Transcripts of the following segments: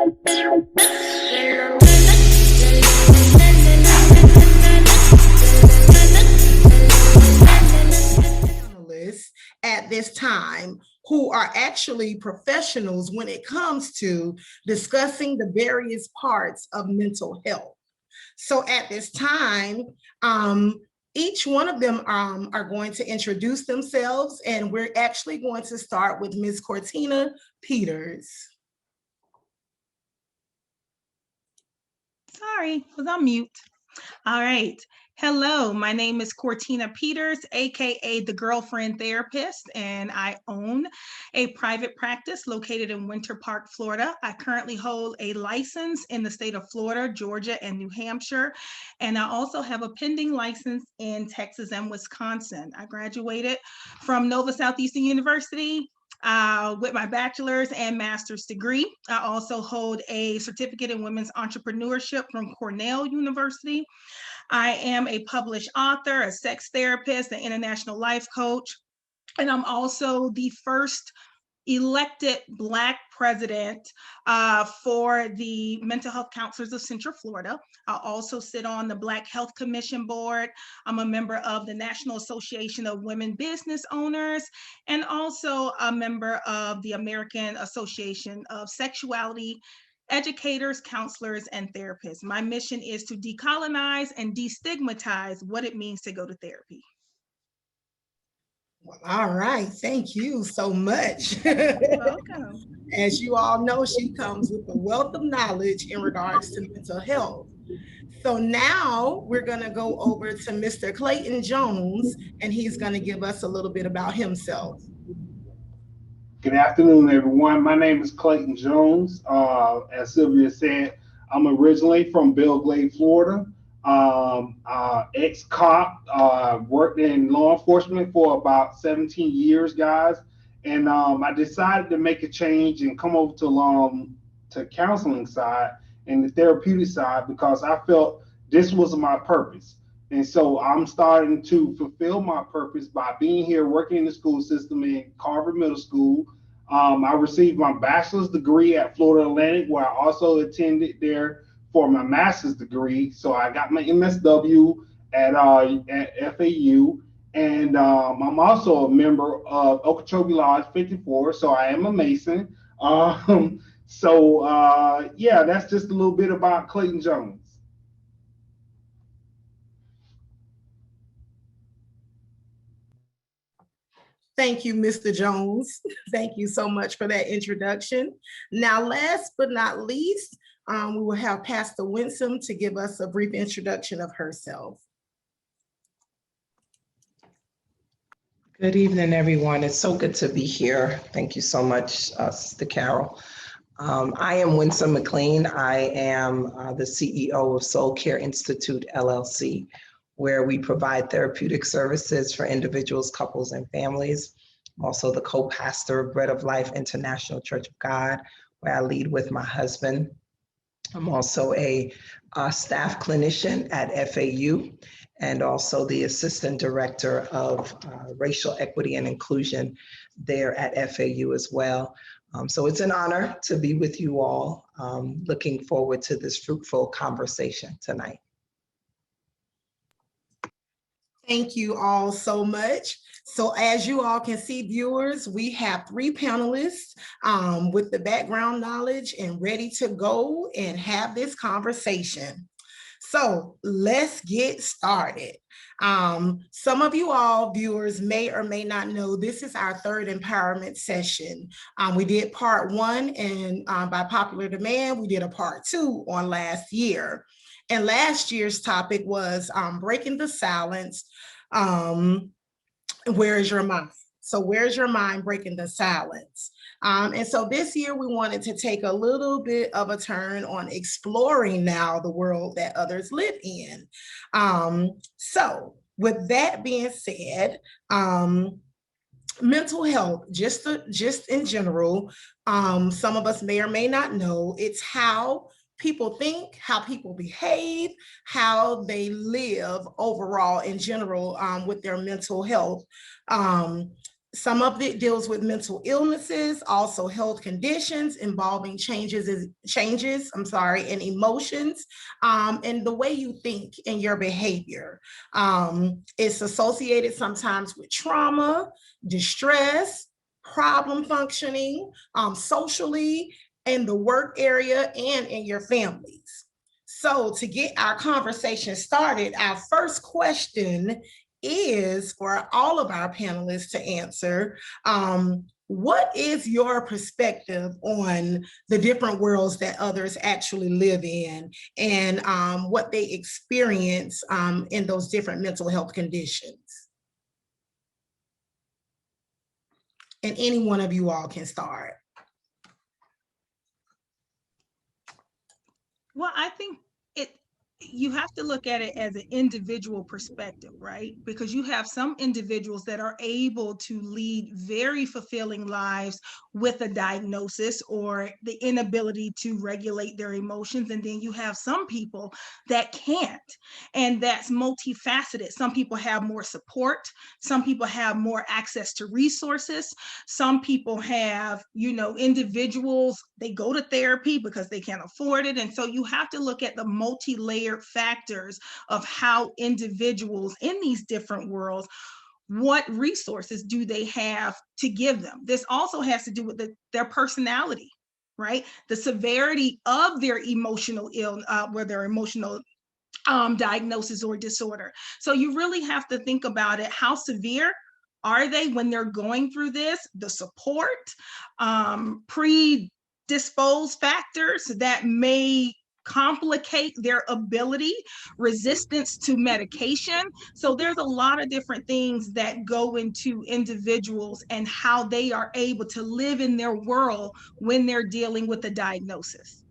Panelists at this time who are actually professionals when it comes to discussing the various parts of mental health. So at this time, each one of them are going to introduce themselves, and we're actually going to start with Ms. Cortina Peters. Sorry, was on mute. All right. Hello, my name is Cortina Peters, aka the Girlfriend Therapist, and I own a private practice located in Winter Park, Florida. I currently hold a license in the state of Florida, Georgia, and New Hampshire, and I also have a pending license in Texas and Wisconsin. I graduated from Nova Southeastern University with my bachelor's and master's degree. I also hold a certificate in women's entrepreneurship from Cornell University. I am a published author, a sex therapist, an international life coach, and I'm also the first elected Black president for the Mental Health Counselors of Central Florida. I also sit on the Black Health Commission board. I'm a member of the National Association of Women Business Owners, and also a member of the American Association of Sexuality Educators, Counselors, and Therapists. My mission is to decolonize and destigmatize what it means to go to therapy. Well, all right, thank you so much. Welcome. As you all know, she comes with a wealth of knowledge in regards to mental health. So now we're going to go over to Mr. Clayton Jones, and he's going to give us a little bit about himself. Good afternoon, everyone. My name is Clayton Jones. As Sylvia said, I'm originally from Belle Glade, Florida. Ex-cop, worked in law enforcement for about 17 years, guys. And I decided to make a change and come over to counseling side and the therapeutic side because I felt this was my purpose. And so I'm starting to fulfill my purpose by being here, working in the school system in Carver Middle School. I received my bachelor's degree at Florida Atlantic, where I also attended there for my master's degree. So I got my MSW at FAU. And I'm also a member of Okeechobee Lodge 54, so I am a Mason. Yeah, that's just a little bit about Clayton Jones. Thank you, Mr. Jones. Thank you so much for that introduction. Now, last but not least, we will have Pastor Winsome to give us a brief introduction of herself. Good evening, everyone. It's so good to be here. Thank you so much, Sister Carol. I am Winsome McLean. I am the CEO of Soul Care Institute, LLC, where we provide therapeutic services for individuals, couples, and families. I'm also the co-pastor of Bread of Life International Church of God, where I lead with my husband. I'm also a staff clinician at FAU and also the assistant director of racial equity and inclusion there at FAU as well. So it's an honor to be with you all. Looking forward to this fruitful conversation tonight. Thank you all so much. So as you all can see, viewers, we have 3 panelists with the background knowledge and ready to go and have this conversation. So let's get started. Some of you all viewers may or may not know this is our 3rd empowerment session. We did part 1 and by popular demand, we did a part 2 on last year. And last year's topic was breaking the silence. Where is your mind? So where's your mind breaking the silence? And so this year we wanted to take a little bit of a turn on exploring now the world that others live in. So with that being said, mental health, just in general, some of us may or may not know, it's how people think, how people behave, how they live overall in general with their mental health. Some of it deals with mental illnesses, also health conditions involving changes in emotions, and the way you think and your behavior. It's associated sometimes with trauma, distress, problem functioning, socially, in the work area, and in your families. So to get our conversation started, our first question is for all of our panelists to answer. What is your perspective on the different worlds that others actually live in, and what they experience in those different mental health conditions? And any one of you all can start. Well, I think you have to look at it as an individual perspective, right? Because you have some individuals that are able to lead very fulfilling lives with a diagnosis or the inability to regulate their emotions. And then you have some people that can't, and that's multifaceted. Some people have more support. Some people have more access to resources. Some people have, individuals, they go to therapy because they can't afford it. And so you have to look at the multi-layered factors of how individuals in these different worlds, what resources do they have to give them. This also has to do with their personality, right? The severity of their emotional diagnosis or disorder. So you really have to think about it. How severe are they when they're going through this? The support, predisposed factors that may complicate their ability, resistance to medication. So there's a lot of different things that go into individuals and how they are able to live in their world when they're dealing with a diagnosis.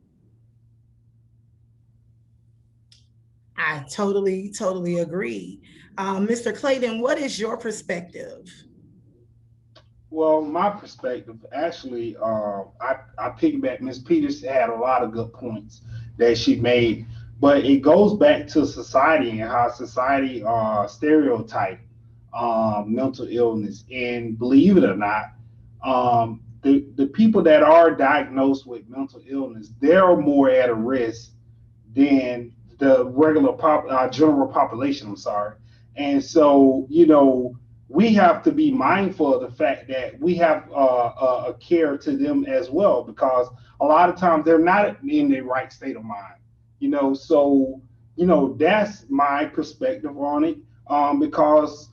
I totally agree. Mr. Clayton, what is your perspective? Well, my perspective, actually, I piggyback. Ms. Peters had a lot of good points that she made, but it goes back to society and how society stereotype mental illness. And believe it or not, the people that are diagnosed with mental illness, they're more at a risk than the general population. I'm sorry. And so, we have to be mindful of the fact that we have a care to them as well, because a lot of times they're not in the right state of mind. So that's my perspective on it, because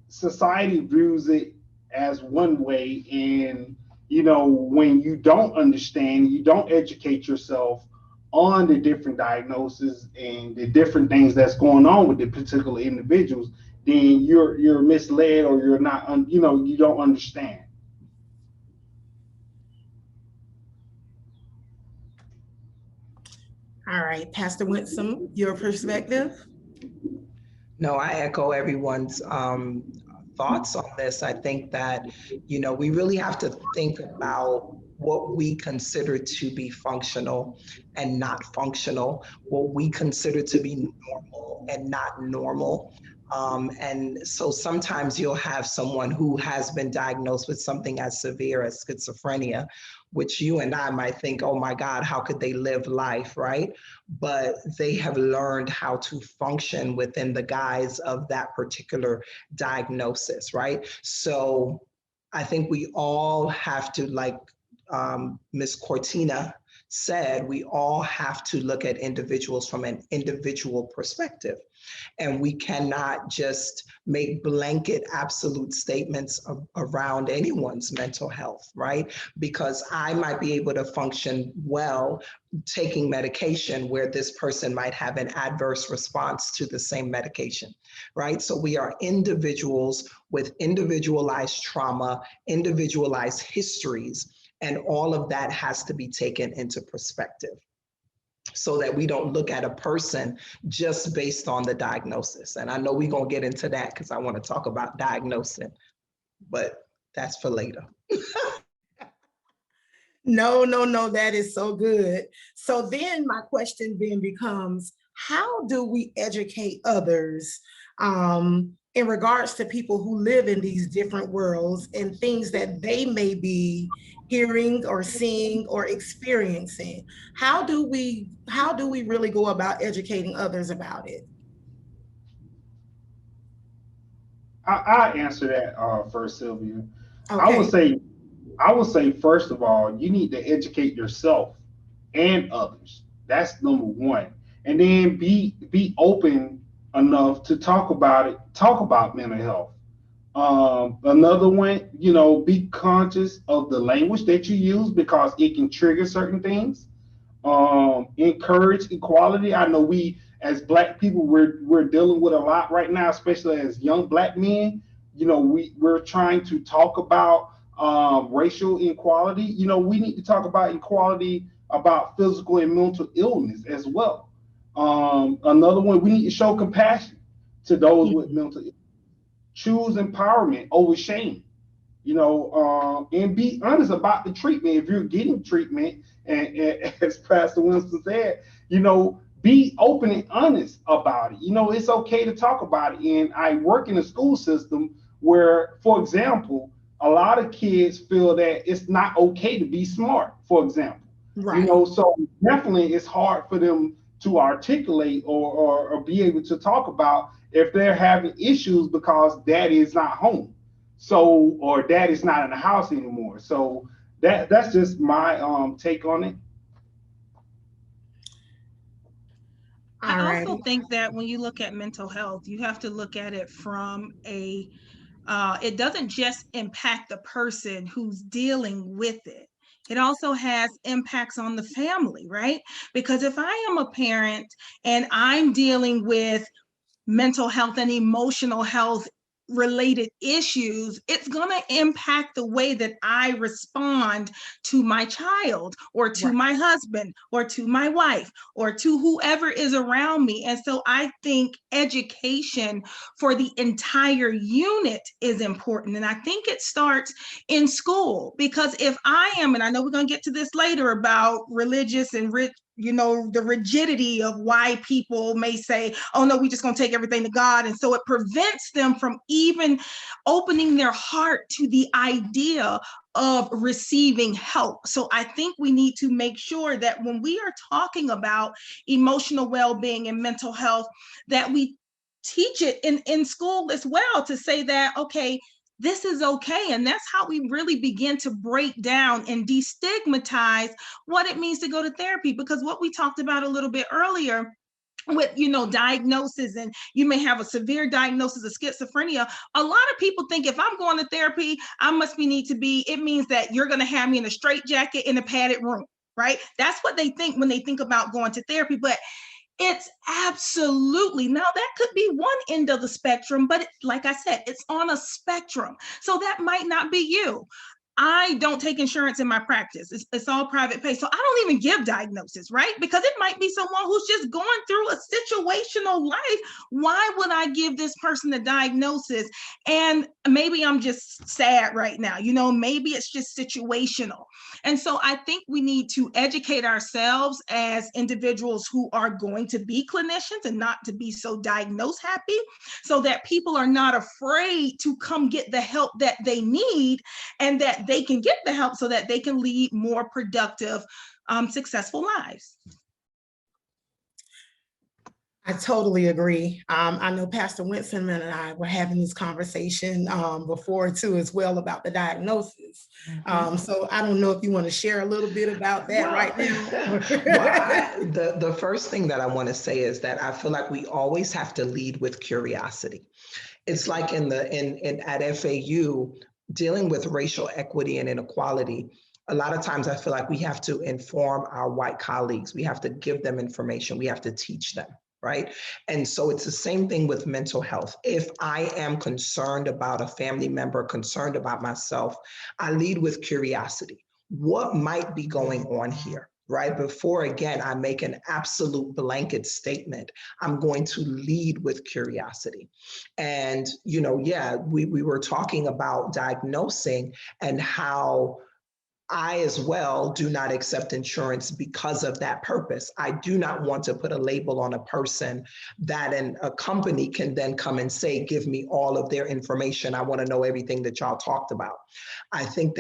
society views it as one way, and when you don't understand, you don't educate yourself on the different diagnoses and the different things that's going on with the particular individuals, then you're misled, or you're not, you don't understand. All right, Pastor Winsome, your perspective? No, I echo everyone's thoughts on this. I think that, we really have to think about what we consider to be functional and not functional, what we consider to be normal and not normal. And so sometimes you'll have someone who has been diagnosed with something as severe as schizophrenia, which you and I might think, oh my God, how could they live life, right? But they have learned how to function within the guise of that particular diagnosis, right? So I think we all have to, like Ms. Cortina said, we all have to look at individuals from an individual perspective. And we cannot just make blanket absolute statements around anyone's mental health, right? Because I might be able to function well taking medication where this person might have an adverse response to the same medication, right? So we are individuals with individualized trauma, individualized histories, and all of that has to be taken into perspective, so that we don't look at a person just based on the diagnosis. And I know we're going to get into that because I want to talk about diagnosing, but that's for later. No, that is so good. So then my question then becomes, how do we educate others in regards to people who live in these different worlds and things that they may be hearing or seeing or experiencing. How do we really go about educating others about it? I answer that first, Sylvia. I would Okay. say, I would say first of all, you need to educate yourself and others. That's number one. And then be open enough to talk about it, talk about mental health. Another one, be conscious of the language that you use because it can trigger certain things. Encourage equality. I know we as Black people we're dealing with a lot right now, especially as young Black men. We're trying to talk about racial inequality. We need to talk about equality about physical and mental illness as well. Another one, we need to show compassion to those with mental illness. Choose empowerment over shame, and be honest about the treatment. If you're getting treatment, and as Pastor Winston said, be open and honest about it. It's okay to talk about it. And I work in a school system where, for example, a lot of kids feel that it's not okay to be smart, for example. Right. So definitely it's hard for them to articulate or be able to talk about if they're having issues because daddy is not home. So, or daddy's not in the house anymore. So that's just my take on it. I also think that when you look at mental health, you have to look at it from it doesn't just impact the person who's dealing with it. It also has impacts on the family, right? Because if I am a parent and I'm dealing with mental health and emotional health related issues, it's going to impact the way that I respond to my child or to my husband or to my wife or to whoever is around me. And so I think education for the entire unit is important. And I think it starts in school, because if I am, and I know we're going to get to this later about religious and the rigidity of why people may say, oh no, we just gonna take everything to God. And so it prevents them from even opening their heart to the idea of receiving help. So I think we need to make sure that when we are talking about emotional well-being and mental health, that we teach it in school as well, to say that, okay, this is okay. And that's how we really begin to break down and destigmatize what it means to go to therapy. Because what we talked about a little bit earlier with, diagnosis, and you may have a severe diagnosis of schizophrenia. A lot of people think if I'm going to therapy, it means that you're going to have me in a straitjacket in a padded room, right? That's what they think when they think about going to therapy. But it's absolutely, now that could be one end of the spectrum, but like I said, it's on a spectrum. So that might not be you. I don't take insurance in my practice. It's all private pay. So I don't even give diagnosis, right? Because it might be someone who's just going through a situational life. Why would I give this person a diagnosis? And maybe I'm just sad right now. Maybe it's just situational. And so I think we need to educate ourselves as individuals who are going to be clinicians and not to be so diagnose happy, so that people are not afraid to come get the help that they need, and that they can get the help so that they can lead more productive, successful lives. I totally agree. I know Pastor Winston and I were having this conversation before too, as well, about the diagnosis. So I don't know if you want to share a little bit about that right now. The first thing that I want to say is that I feel like we always have to lead with curiosity. It's like at FAU, dealing with racial equity and inequality, a lot of times I feel like we have to inform our white colleagues. We have to give them information. We have to teach them, right? And so it's the same thing with mental health. If I am concerned about a family member, concerned about myself, I lead with curiosity. What might be going on here? Right? Before, again, I make an absolute blanket statement, I'm going to lead with curiosity. And, we were talking about diagnosing and how I as well do not accept insurance because of that purpose. I do not want to put a label on a person that a company can then come and say, give me all of their information. I want to know everything that y'all talked about. I think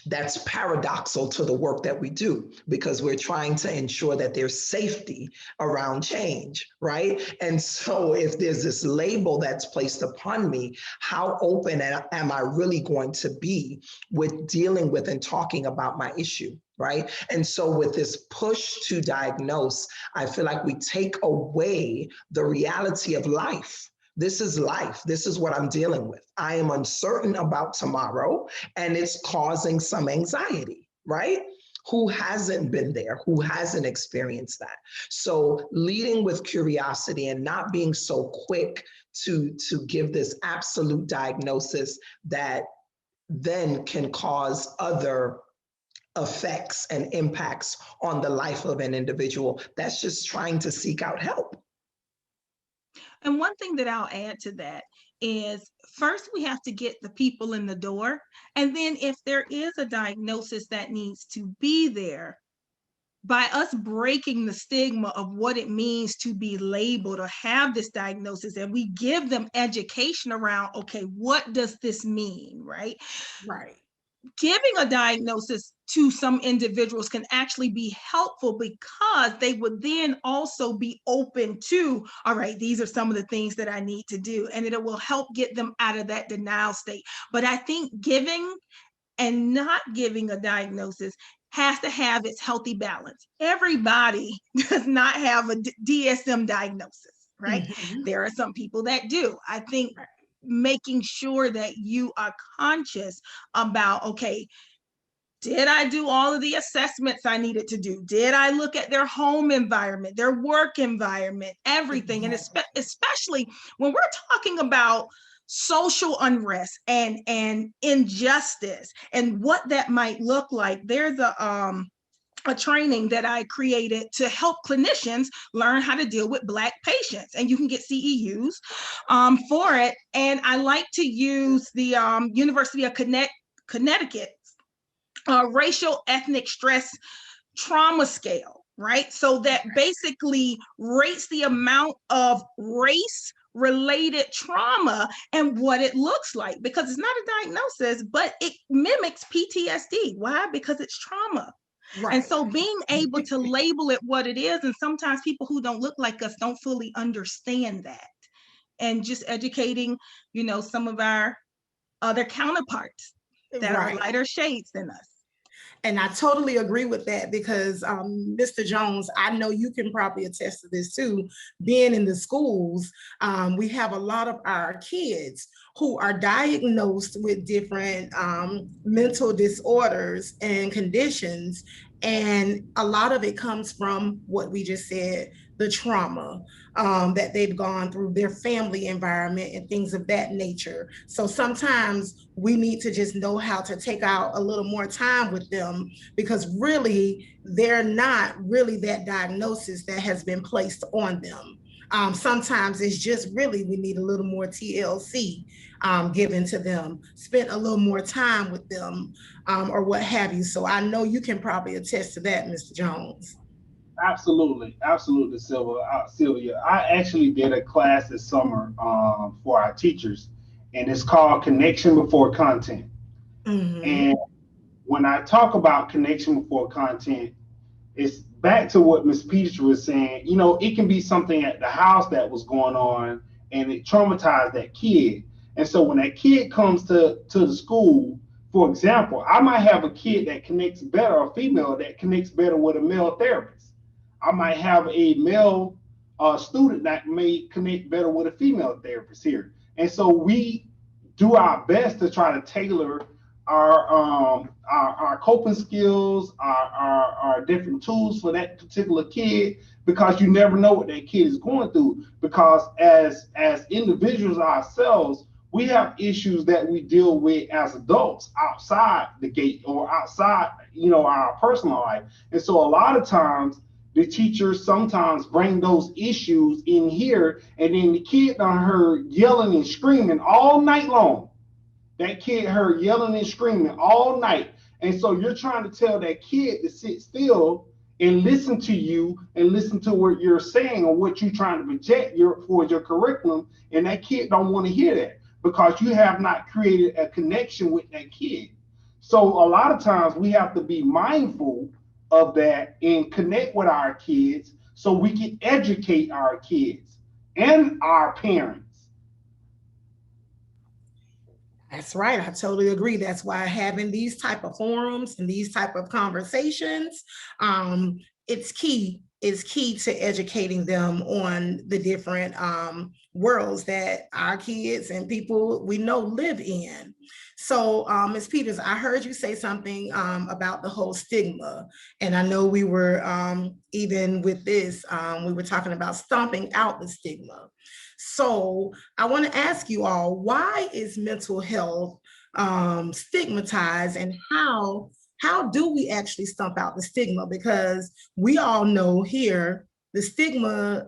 that's paradoxical to the work that we do, because we're trying to ensure that there's safety around change, right? And so if there's this label that's placed upon me, how open am I really going to be with dealing with and talking about my issue, right? And so with this push to diagnose, I feel like we take away the reality of life. This is life. This is what I'm dealing with. I am uncertain about tomorrow, and it's causing some anxiety, right? Who hasn't been there? Who hasn't experienced that? So leading with curiosity and not being so quick to give this absolute diagnosis that then can cause other effects and impacts on the life of an individual. That's just trying to seek out help. And one thing that I'll add to that is, first we have to get the people in the door. And then if there is a diagnosis that needs to be there, by us breaking the stigma of what it means to be labeled or have this diagnosis, and we give them education around, okay, what does this mean, right? Right. Giving a diagnosis to some individuals can actually be helpful, because they would then also be open to, all right, these are some of the things that I need to do, and it will help get them out of that denial state. But I think giving and not giving a diagnosis has to have its healthy balance. Everybody does not have a DSM diagnosis, right? Mm-hmm. There are some people that do. I think making sure that you are conscious about, okay, did I do all of the assessments I needed to do? Did I look at their home environment, their work environment, everything? Exactly. And especially when we're talking about social unrest and injustice and what that might look like, there's a training that I created to help clinicians learn how to deal with Black patients. And you can get CEUs for it. And I like to use the University of Connecticut racial ethnic stress trauma scale, right? So that basically rates the amount of race related trauma and what it looks like, because it's not a diagnosis, but it mimics PTSD. Why? Because it's trauma. Right. And so being able to label it what it is, and sometimes people who don't look like us don't fully understand that. And just educating, some of our other counterparts that are lighter shades than us. And I totally agree with that, because Mr. Jones, I know you can probably attest to this too. Being in the schools, we have a lot of our kids who are diagnosed with different mental disorders and conditions. And a lot of it comes from what we just said, the trauma that they've gone through, their family environment and things of that nature. So sometimes we need to just know how to take out a little more time with them, because really they're not really that diagnosis that has been placed on them. Sometimes it's just really, we need a little more TLC given to them, spend a little more time with them, or what have you. So I know you can probably attest to that, Mr. Jones. Absolutely, absolutely, Sylvia. I actually did a class this summer for our teachers, and it's called Connection Before Content. Mm-hmm. And when I talk about connection before content, it's back to what Ms. Peters was saying. It can be something at the house that was going on, and it traumatized that kid. And so when that kid comes to the school, for example, I might have a kid that connects better, a female that connects better with a male therapist. I might have a male student that may connect better with a female therapist here. And so we do our best to try to tailor our coping skills, our different tools for that particular kid, because you never know what that kid is going through. Because as individuals ourselves, we have issues that we deal with as adults outside the gate or outside, our personal life. And so a lot of times the teachers sometimes bring those issues in here, and then the kid on her yelling and screaming all night long. That kid heard yelling and screaming all night. And so you're trying to tell that kid to sit still and listen to you and listen to what you're saying or what you're trying to project for your curriculum. And that kid don't want to hear that because you have not created a connection with that kid. So a lot of times we have to be mindful of that and connect with our kids so we can educate our kids and our parents. That's right. I totally agree. That's why having these type of forums and these type of conversations, it's key. It's key to educating them on the different worlds that our kids and people we know live in. So, Ms. Peters, I heard you say something about the whole stigma, and I know we were even with this, we were talking about stomping out the stigma. So I want to ask you all, why is mental health stigmatized, and how do we actually stomp out the stigma? Because we all know here the stigma,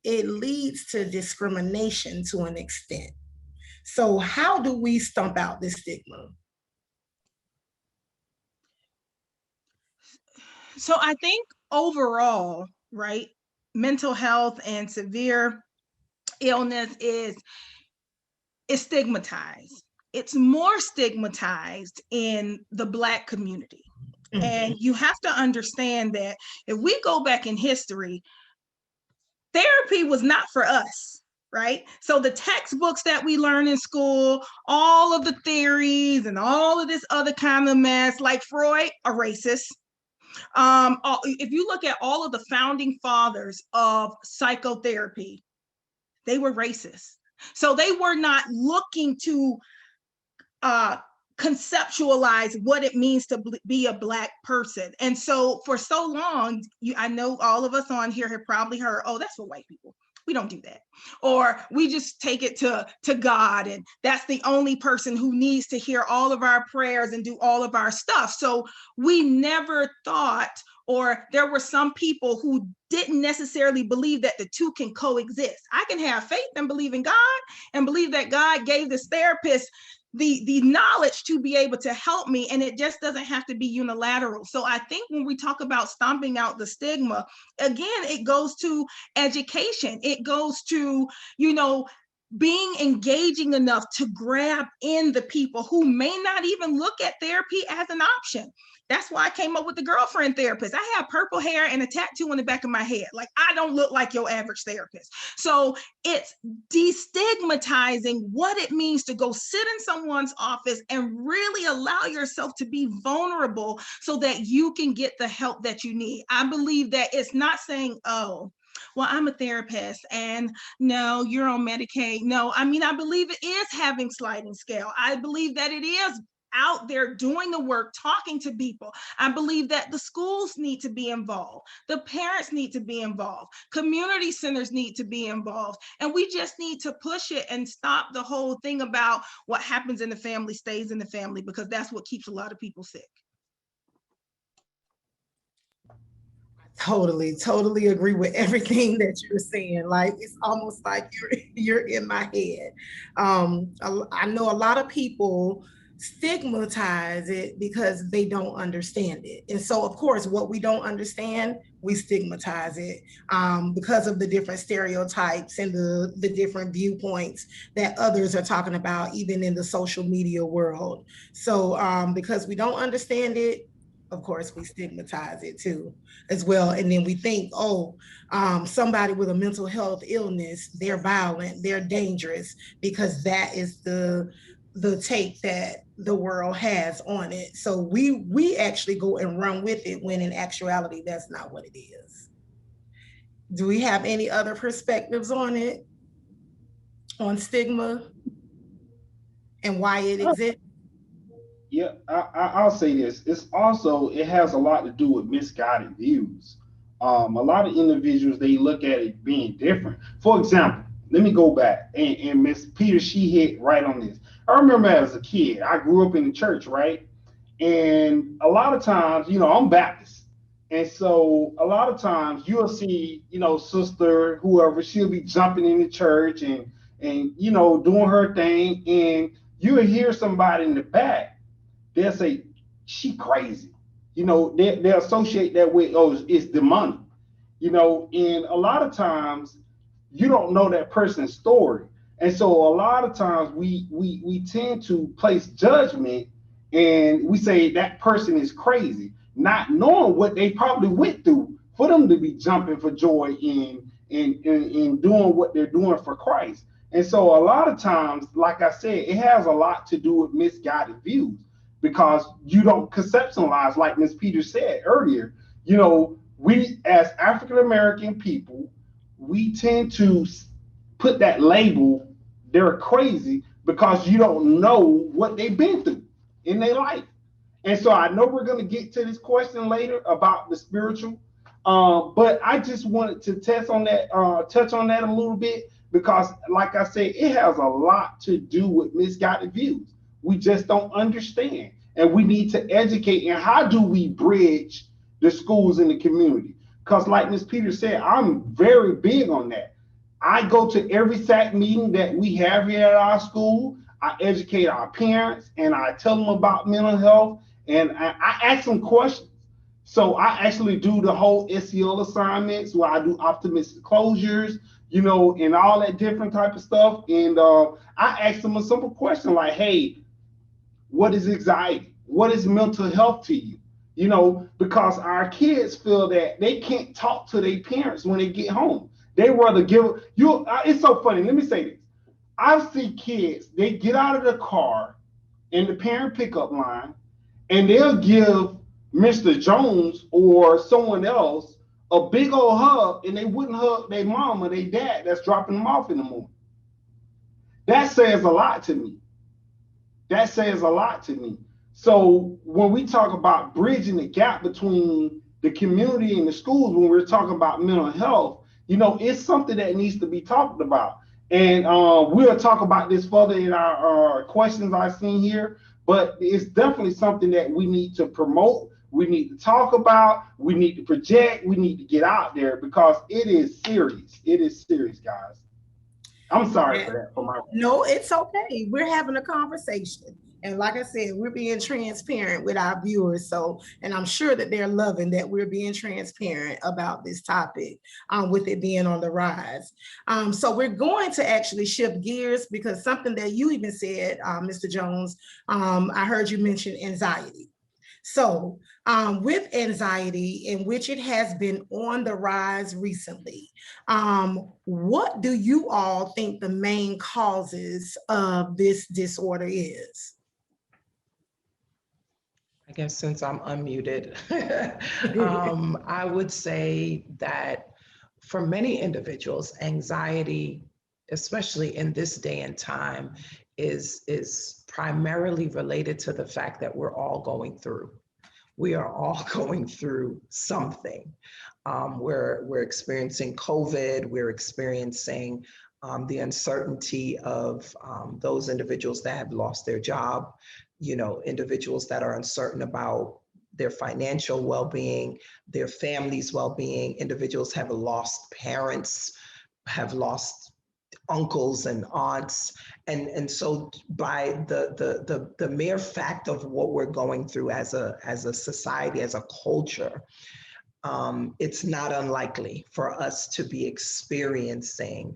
it leads to discrimination to an extent. So how do we stomp out this stigma? So I think overall, right, mental health and severe illness is stigmatized. It's more stigmatized in the Black community. Mm-hmm. And you have to understand that if we go back in history, therapy was not for us, right? So the textbooks that we learn in school, all of the theories and all of this other kind of mess, like Freud, a racist. If you look at all of the founding fathers of psychotherapy, they were racist. So they were not looking to conceptualize what it means to be a Black person. And so for so long, I know all of us on here have probably heard, oh, that's for white people. We don't do that. Or we just take it to God, and that's the only person who needs to hear all of our prayers and do all of our stuff. So we never thought, or there were some people who didn't necessarily believe that the two can coexist. I can have faith and believe in God and believe that God gave this therapist the knowledge to be able to help me, and it just doesn't have to be unilateral. So I think when we talk about stomping out the stigma, again, it goes to education. It goes to, being engaging enough to grab in the people who may not even look at therapy as an option. That's why I came up with the girlfriend therapist. I have purple hair and a tattoo on the back of my head. Like, I don't look like your average therapist. So it's destigmatizing what it means to go sit in someone's office and really allow yourself to be vulnerable so that you can get the help that you need. I believe that it's not saying, oh, well, I'm a therapist and no, you're on Medicaid. No, I mean, I believe it is having sliding scale. I believe that it is out there doing the work, talking to people. I believe that the schools need to be involved. The parents need to be involved. Community centers need to be involved. And we just need to push it and stop the whole thing about what happens in the family stays in the family, because that's what keeps a lot of people sick. Totally agree with everything that you're saying. Like, it's almost like you're in my head. I know a lot of people stigmatize it because they don't understand it. And so, of course, what we don't understand, we stigmatize it because of the different stereotypes and the different viewpoints that others are talking about, even in the social media world. So because we don't understand it, of course, we stigmatize it too, as well. And then we think, oh, somebody with a mental health illness, they're violent, they're dangerous, because that is the take that the world has on it. So we actually go and run with it, when in actuality, that's not what it is. Do we have any other perspectives on it, on stigma and why it exists? Yeah, I'll say this. It has a lot to do with misguided views. A lot of individuals, they look at it being different. For example, let me go back, and Miss Peters, she hit right on this. I remember as a kid, I grew up in the church, right? And a lot of times, I'm Baptist. And so a lot of times you'll see, sister, whoever, she'll be jumping in the church and doing her thing. And you'll hear somebody in the back, they'll say, she crazy. You know, they associate that with, oh, it's demonic. You know, and a lot of times you don't know that person's story. And so a lot of times we tend to place judgment and we say that person is crazy, not knowing what they probably went through for them to be jumping for joy in doing what they're doing for Christ. And so a lot of times, like I said, it has a lot to do with misguided views because you don't conceptualize, like Ms. Peters said earlier, you know, we as African American people, we tend to put that label, they're crazy, because you don't know what they've been through in their life. And so I know we're going to get to this question later about the spiritual, but I just wanted to touch on that a little bit because, like I said, it has a lot to do with misguided views. We just don't understand, and we need to educate. And how do we bridge the schools in the community? Because, like Ms. Peters said, I'm very big on that. I go to every SAC meeting that we have here at our school. I educate our parents and I tell them about mental health and I ask them questions. So I actually do the whole SEL assignments where I do optimistic closures, you know, and all that different type of stuff. And I ask them a simple question like, hey, what is anxiety? What is mental health to you? You know, because our kids feel that they can't talk to their parents when they get home. They rather give you. It's so funny. Let me say this. I see kids, they get out of the car in the parent pickup line and they'll give Mr. Jones or someone else a big old hug and they wouldn't hug their mom or their dad that's dropping them off in the morning. That says a lot to me. That says a lot to me. So when we talk about bridging the gap between the community and the schools, when we're talking about mental health, you know, it's something that needs to be talked about. And we'll talk about this further in our questions I've seen here, but it's definitely something that we need to promote. We need to talk about, we need to project, we need to get out there because it is serious. It is serious, guys. I'm sorry for that. No, it's okay. We're having a conversation. And like I said, we're being transparent with our viewers. So, and I'm sure that they're loving that we're being transparent about this topic with it being on the rise. So we're going to actually shift gears because something that you even said, Mr. Jones, I heard you mention anxiety. So with anxiety, in which it has been on the rise recently, what do you all think the main causes of this disorder is? I guess since I'm unmuted, I would say that for many individuals, anxiety, especially in this day and time, is primarily related to the fact that we're all going through. We are all going through something. We're experiencing COVID, we're experiencing the uncertainty of those individuals that have lost their job, you know, individuals that are uncertain about their financial well-being, their family's well-being, individuals have lost parents, have lost uncles and aunts. And so by the mere fact of what we're going through as a society, as a culture, it's not unlikely for us to be experiencing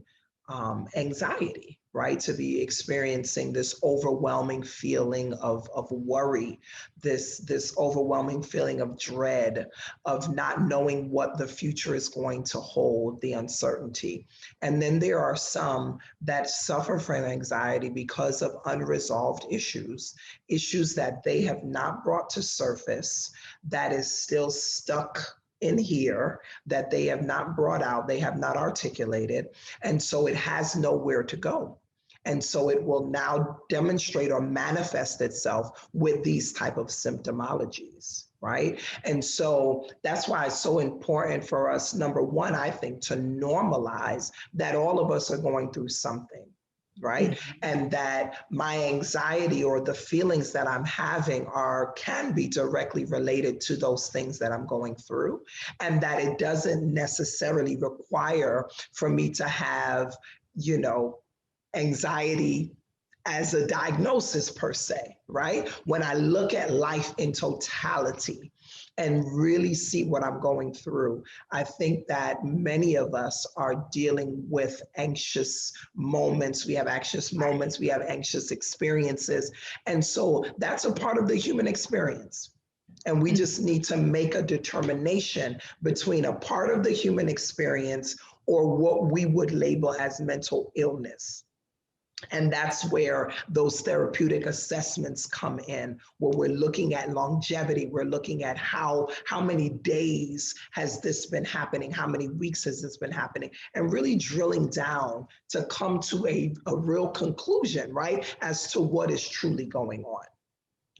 anxiety, right? To be experiencing this overwhelming feeling of worry, this overwhelming feeling of dread, of not knowing what the future is going to hold, the uncertainty. And then there are some that suffer from anxiety because of unresolved issues that they have not brought to surface, that is still stuck in here, that they have not brought out, they have not articulated, and so it has nowhere to go. And so it will now demonstrate or manifest itself with these type of symptomologies, right? And so that's why it's so important for us, number one, I think, to normalize that all of us are going through something, right? Mm-hmm. And that my anxiety or the feelings that I'm having can be directly related to those things that I'm going through, and that it doesn't necessarily require for me to have, you know, anxiety as a diagnosis per se, right? When I look at life in totality and really see what I'm going through, I think that many of us are dealing with anxious moments. We have anxious moments, we have anxious experiences. And so that's a part of the human experience. And we just need to make a determination between a part of the human experience or what we would label as mental illness. And that's where those therapeutic assessments come in, where we're looking at longevity. We're looking at how many days has this been happening? How many weeks has this been happening? And really drilling down to come to a real conclusion, right, as to what is truly going on.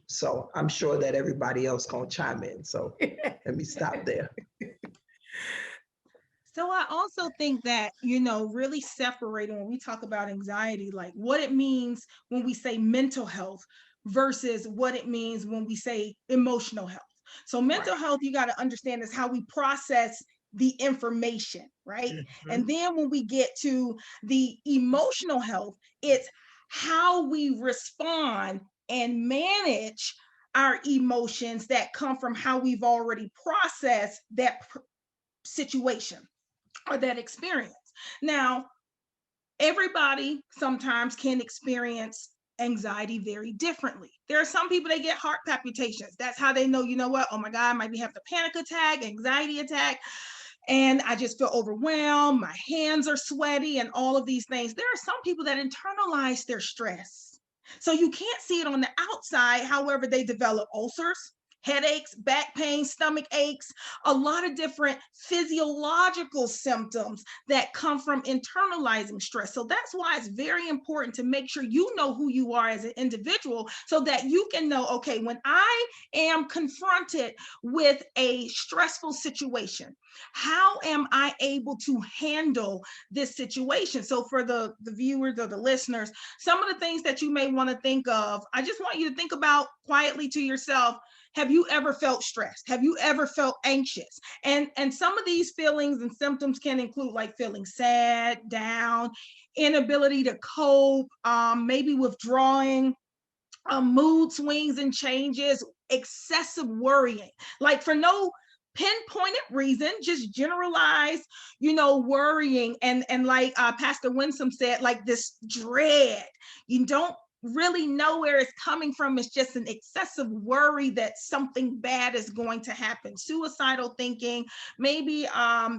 So I'm sure that everybody else gonna chime in. So let me stop there. So I also think that, you know, really separating when we talk about anxiety, like what it means when we say mental health versus what it means when we say emotional health. So mental health, you got to understand, is how we process the information, right? And then when we get to the emotional health, it's how we respond and manage our emotions that come from how we've already processed that situation or that experience. Now, everybody sometimes can experience anxiety very differently. There are some people that get heart palpitations. That's how they know, you know what, oh my God, I might be having a panic attack, anxiety attack, and I just feel overwhelmed. My hands are sweaty and all of these things. There are some people that internalize their stress. So you can't see it on the outside. However, they develop ulcers, headaches, back pain, stomach aches, a lot of different physiological symptoms that come from internalizing stress. So that's why it's very important to make sure you know who you are as an individual so that you can know, okay, when I am confronted with a stressful situation, how am I able to handle this situation? So for the viewers or the listeners, some of the things that you may want to think of, I just want you to think about quietly to yourself. Have you ever felt stressed? Have you ever felt anxious? And some of these feelings and symptoms can include like feeling sad, down, inability to cope, maybe withdrawing, mood swings and changes, excessive worrying, like for no pinpointed reason, just generalized, you know, worrying. And like Pastor Winsome said, like this dread, you don't really know where it's coming from. It's just an excessive worry that something bad is going to happen. Suicidal thinking, maybe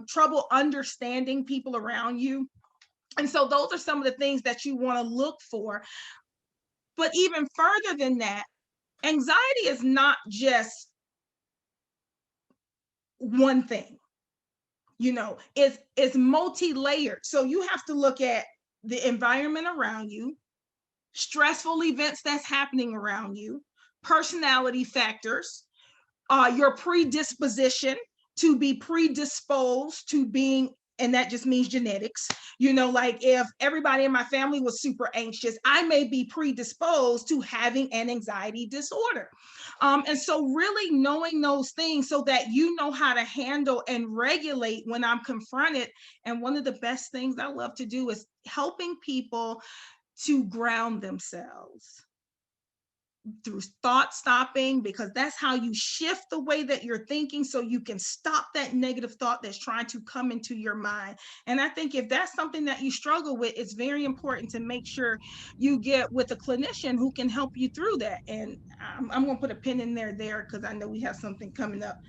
trouble understanding people around you. And so those are some of the things that you want to look for. But even further than that, anxiety is not just one thing. You know, it's multi-layered. So you have to look at the environment around you, stressful events that's happening around you, personality factors, your predisposition to be predisposed to being, and that just means genetics. You know, like if everybody in my family was super anxious, I may be predisposed to having an anxiety disorder. And so really knowing those things so that you know how to handle and regulate when I'm confronted. And one of the best things I love to do is helping people to ground themselves through thought stopping, because that's how you shift the way that you're thinking so you can stop that negative thought that's trying to come into your mind. And I think if that's something that you struggle with, it's very important to make sure you get with a clinician who can help you through that. And I'm going to put a pin in there because I know we have something coming up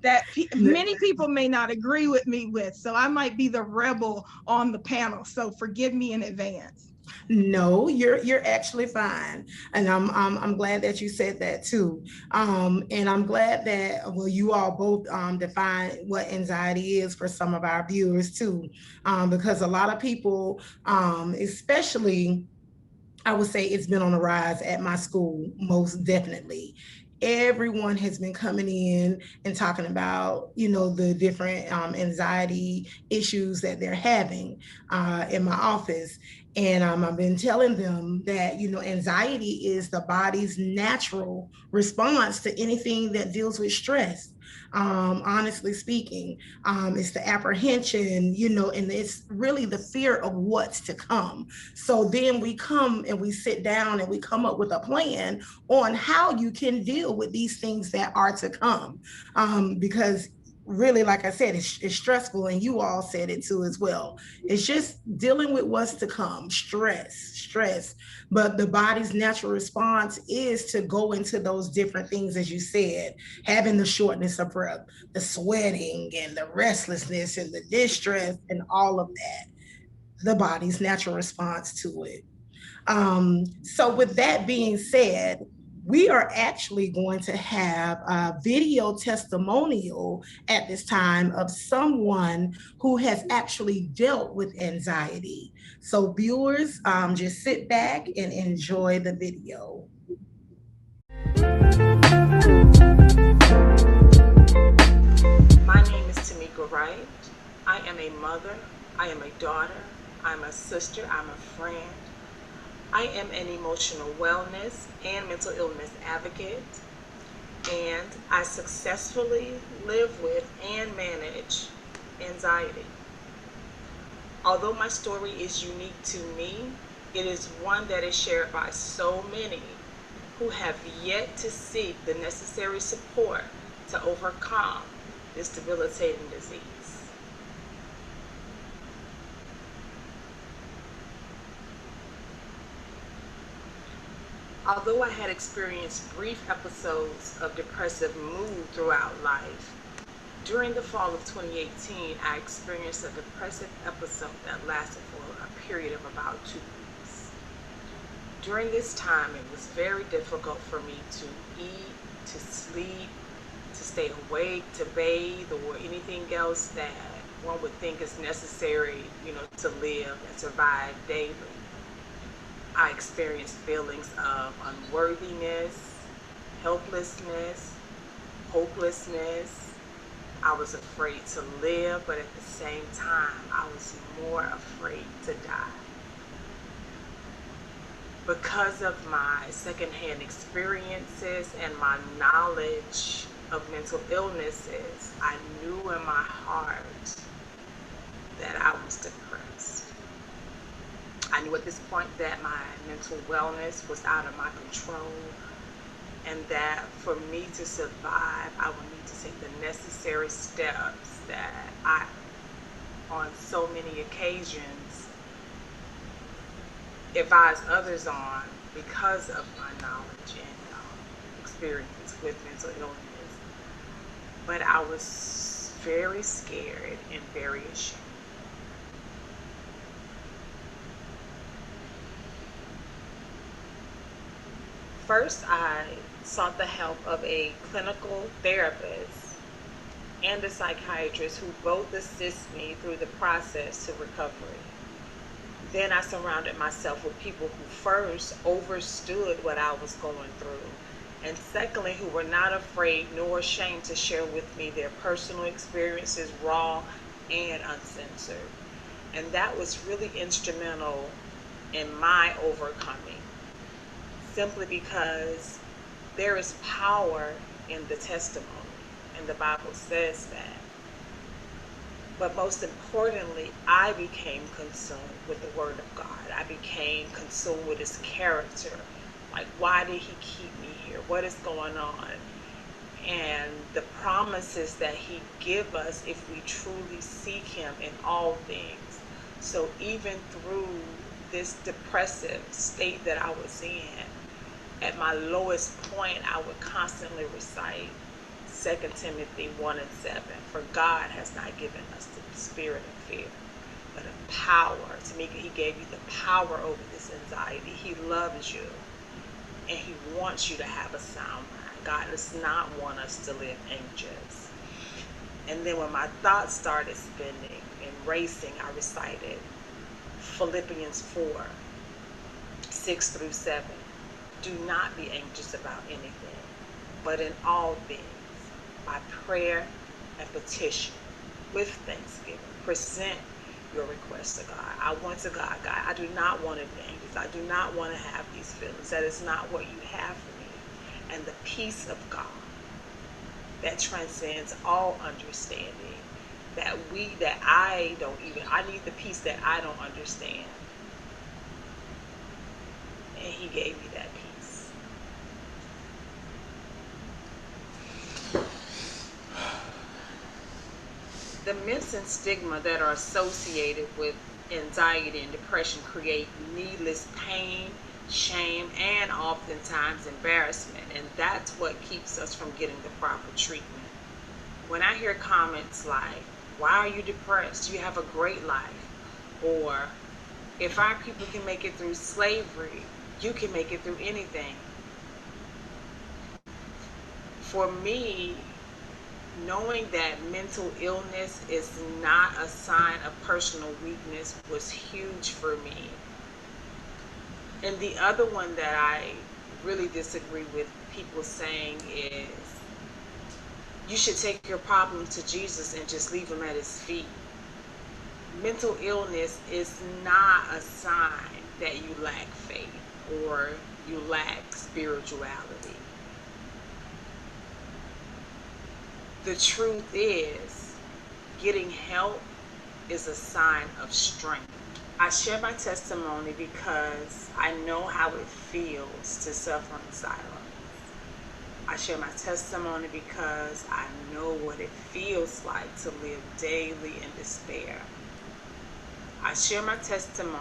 that many people may not agree with me with. So I might be the rebel on the panel. So forgive me in advance. No, you're actually fine, and I'm glad that you said that too. And I'm glad that you all both define what anxiety is for some of our viewers too, because a lot of people, especially, I would say it's been on the rise at my school, most definitely. Everyone has been coming in and talking about, you know, the different anxiety issues that they're having in my office. And I've been telling them that, anxiety is the body's natural response to anything that deals with stress. Honestly speaking, it's the apprehension, and it's really the fear of what's to come. So then we come and we sit down and we come up with a plan on how you can deal with these things that are to come. Because really, like I said, it's stressful, and you all said it too as well. It's just dealing with what's to come, stress. But the body's natural response is to go into those different things, as you said, having the shortness of breath, the sweating, and the restlessness, and the distress, and all of that. The body's natural response to it. So, with that being said, we are actually going to have a video testimonial at this time of someone who has actually dealt with anxiety. So, viewers, just sit back and enjoy the video. My name is Tamika Wright. I am a mother, I am a daughter, I'm a sister, I'm a friend. I am an emotional wellness and mental illness advocate, and I successfully live with and manage anxiety. Although my story is unique to me, it is one that is shared by so many who have yet to seek the necessary support to overcome this debilitating disease. Although I had experienced brief episodes of depressive mood throughout life, during the fall of 2018, I experienced a depressive episode that lasted for a period of about 2 weeks. During this time, it was very difficult for me to eat, to sleep, to stay awake, to bathe, or anything else that one would think is necessary, to live and survive daily. I experienced feelings of unworthiness, helplessness, hopelessness. I was afraid to live, but at the same time, I was more afraid to die. Because of my secondhand experiences and my knowledge of mental illnesses, I knew in my heart that I was depressed. I knew at this point that my mental wellness was out of my control, and that for me to survive, I would need to take the necessary steps that I, on so many occasions, advise others on because of my knowledge and experience with mental illness. But I was very scared and very ashamed. First, I sought the help of a clinical therapist and a psychiatrist who both assist me through the process to recovery. Then I surrounded myself with people who first understood what I was going through, and secondly, who were not afraid nor ashamed to share with me their personal experiences, raw and uncensored. And that was really instrumental in my overcoming, simply because there is power in the testimony, and the Bible says that. But most importantly, I became consumed with the Word of God. I became consumed with His character. Like, why did He keep me here? What is going on? And the promises that He gives us if we truly seek Him in all things. So even through this depressive state that I was in, at my lowest point, I would constantly recite 2 Timothy 1:7. For God has not given us the spirit of fear, but of power. Tamika, He gave you the power over this anxiety. He loves you, and He wants you to have a sound mind. God does not want us to live anxious. And then when my thoughts started spinning and racing, I recited Philippians 4:6-7. Do not be anxious about anything, but in all things, by prayer and petition, with thanksgiving, present your request to God. I want to God, God, I do not want to be anxious. I do not want to have these feelings. That is not what you have for me. And the peace of God that transcends all understanding, that I don't even, I need the peace that I don't understand. And he gave me that peace. The myths and stigma that are associated with anxiety and depression create needless pain, shame, and oftentimes embarrassment. And that's what keeps us from getting the proper treatment. When I hear comments like, why are you depressed? You have a great life. Or, if our people can make it through slavery, you can make it through anything. For me, knowing that mental illness is not a sign of personal weakness was huge for me. And the other one that I really disagree with people saying is, you should take your problem to Jesus and just leave him at his feet. Mental illness is not a sign that you lack faith or you lack spirituality. The truth is, getting help is a sign of strength. I share my testimony because I know how it feels to suffer in silence. I share my testimony because I know what it feels like to live daily in despair. I share my testimony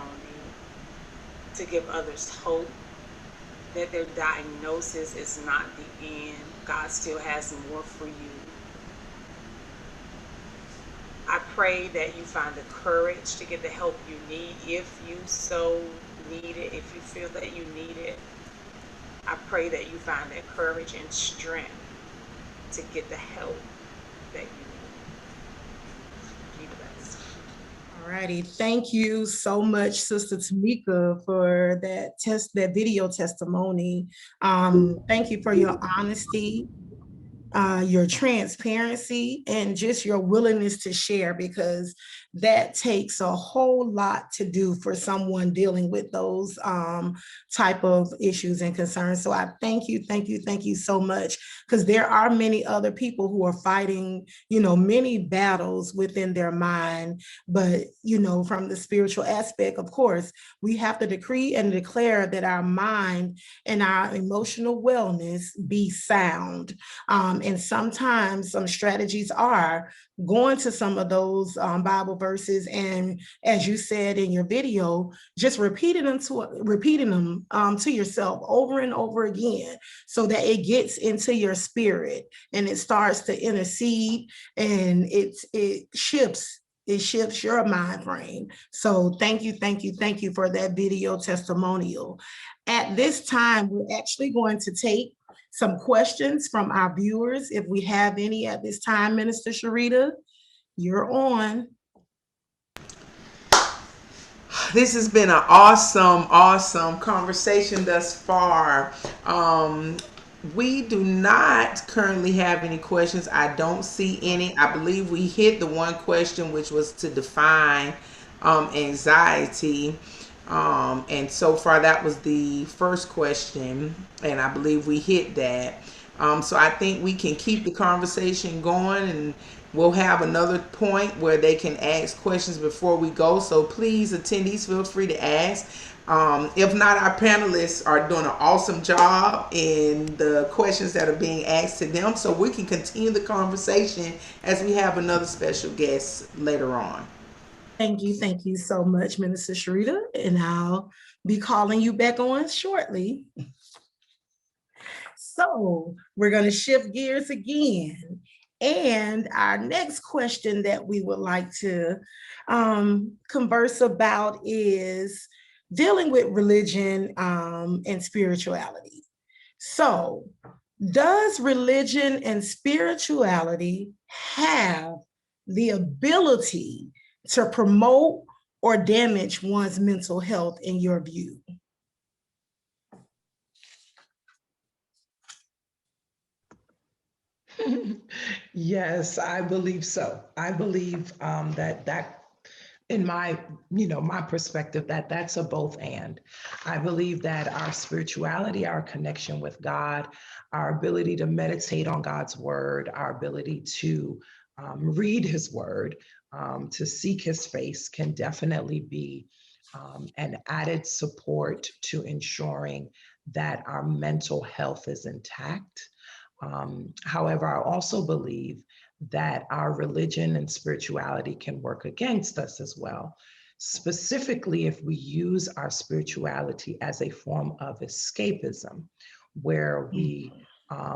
to give others hope that their diagnosis is not the end. God still has more for you. I pray that you find the courage to get the help you need if you so need it, if you feel that you need it. I pray that you find that courage and strength to get the help that you need. Be blessed. All righty. Thank you so much, Sister Tamika, for that video testimony. Thank you for your honesty, your transparency, and just your willingness to share, because that takes a whole lot to do for someone dealing with those type of issues and concerns. So I thank you so much, because there are many other people who are fighting, many battles within their mind. But, from the spiritual aspect, of course, we have to decree and declare that our mind and our emotional wellness be sound. And sometimes some strategies are going to some of those Bible verses, and as you said in your video, just repeating them to yourself over and over again, so that it gets into your spirit and it starts to intercede, and it shifts your mind frame. So thank you for that video testimonial. At this time, we're actually going to take some questions from our viewers, if we have any at this time. Minister Sharita, you're on. This has been an awesome conversation thus far. We do not currently have any questions. I don't see any. I believe we hit the one question, which was to define anxiety. And so far that was the first question, and I believe we hit that. So I think we can keep the conversation going, and we'll have another point where they can ask questions before we go. So please, attendees, feel free to ask. If not, our panelists are doing an awesome job in the questions that are being asked to them, so we can continue the conversation as we have another special guest later on. Thank you so much, Minister Sharita, and I'll be calling you back on shortly. So we're going to shift gears again. And our next question that we would like to converse about is dealing with religion and spirituality. So, does religion and spirituality have the ability to promote or damage one's mental health, in your view? Yes, I believe so. I believe that in my, my perspective, that's a both and. I believe that our spirituality, our connection with God, our ability to meditate on God's word, our ability to read his word, to seek his face can definitely be an added support to ensuring that our mental health is intact. However, I also believe that our religion and spirituality can work against us as well. Specifically, if we use our spirituality as a form of escapism, where we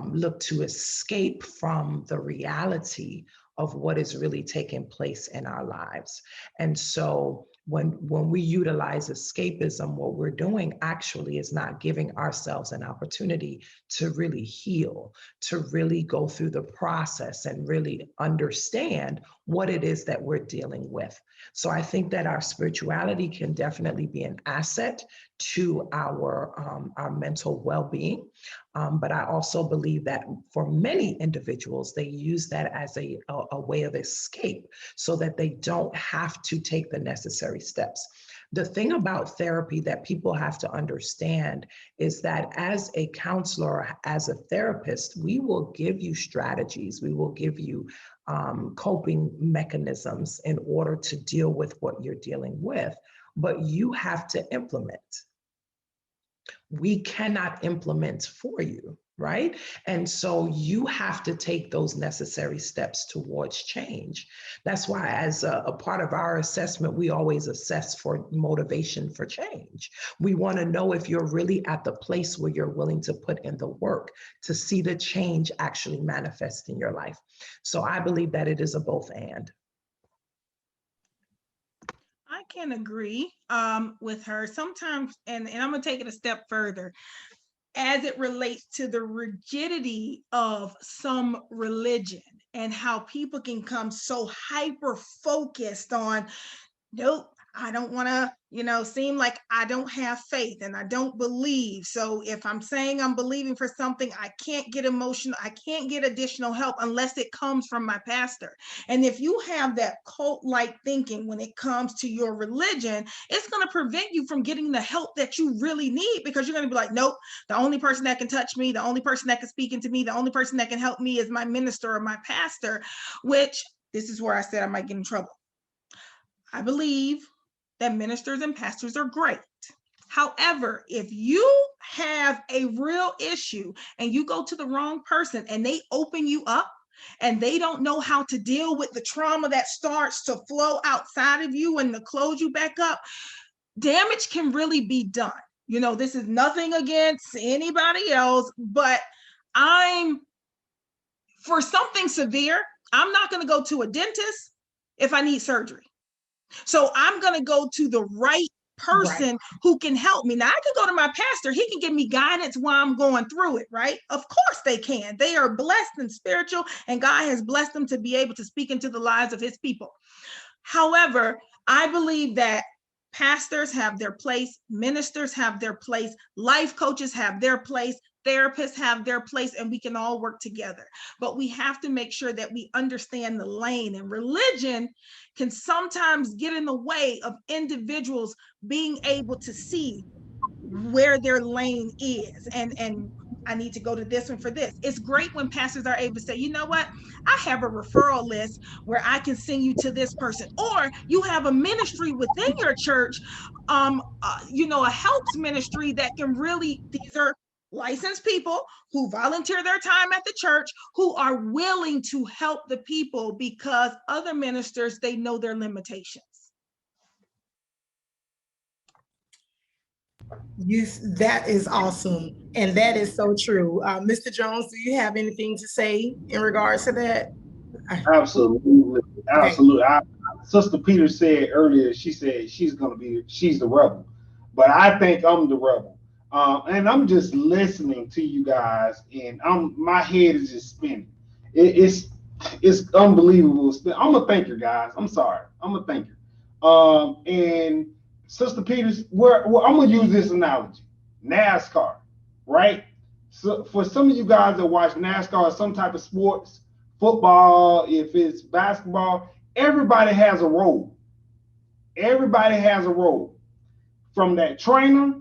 look to escape from the reality of what is really taking place in our lives. And so when we utilize escapism, what we're doing actually is not giving ourselves an opportunity to really heal, to really go through the process and really understand what it is that we're dealing with. So I think that our spirituality can definitely be an asset to our mental well-being. But I also believe that for many individuals, they use that as a way of escape so that they don't have to take the necessary steps. The thing about therapy that people have to understand is that as a counselor, as a therapist, we will give you strategies, we will give you coping mechanisms in order to deal with what you're dealing with, but you have to implement. We cannot implement for you, right? And so you have to take those necessary steps towards change. That's why as a part of our assessment, we always assess for motivation for change. We want to know if you're really at the place where you're willing to put in the work to see the change actually manifest in your life. So I believe that it is a both and. I can agree with her sometimes, and I'm going to take it a step further as it relates to the rigidity of some religion and how people can come so hyper focused on, nope, I don't want to, seem like I don't have faith and I don't believe. So if I'm saying I'm believing for something, I can't get emotional. I can't get additional help unless it comes from my pastor. And if you have that cult-like thinking when it comes to your religion, it's going to prevent you from getting the help that you really need, because you're going to be like, nope, the only person that can touch me, the only person that can speak into me, the only person that can help me is my minister or my pastor, which this is where I said I might get in trouble. I believe that ministers and pastors are great. However, if you have a real issue and you go to the wrong person and they open you up and they don't know how to deal with the trauma that starts to flow outside of you and to close you back up, damage can really be done. This is nothing against anybody else, but for something severe, I'm not going to go to a dentist if I need surgery. So I'm going to go to the right person who can help me. Now I can go to my pastor. He can give me guidance while I'm going through it, right? Of course they can. They are blessed and spiritual, and God has blessed them to be able to speak into the lives of his people. However, I believe that pastors have their place, ministers have their place, life coaches have their place, therapists have their place, and we can all work together. But we have to make sure that we understand the lane, and religion can sometimes get in the way of individuals being able to see where their lane is. And I need to go to this one for this. It's great when pastors are able to say, you know what? I have a referral list where I can send you to this person. Or you have a ministry within your church, a helps ministry that can really, these are licensed people who volunteer their time at the church, who are willing to help the people, because other ministers, they know their limitations. That is awesome. And that is so true. Mr. Jones, do you have anything to say in regards to that? Absolutely. Absolutely. Okay. Sister Peter said earlier, she said she's the rebel. But I think I'm the rebel. And I'm just listening to you guys, and my head is just spinning. It's unbelievable. I'm a thinker, guys. I'm sorry. I'm a thinker. And Sister Peters, I'm gonna use this analogy: NASCAR, right? So for some of you guys that watch NASCAR or some type of sports, football, if it's basketball, everybody has a role. Everybody has a role, from that trainer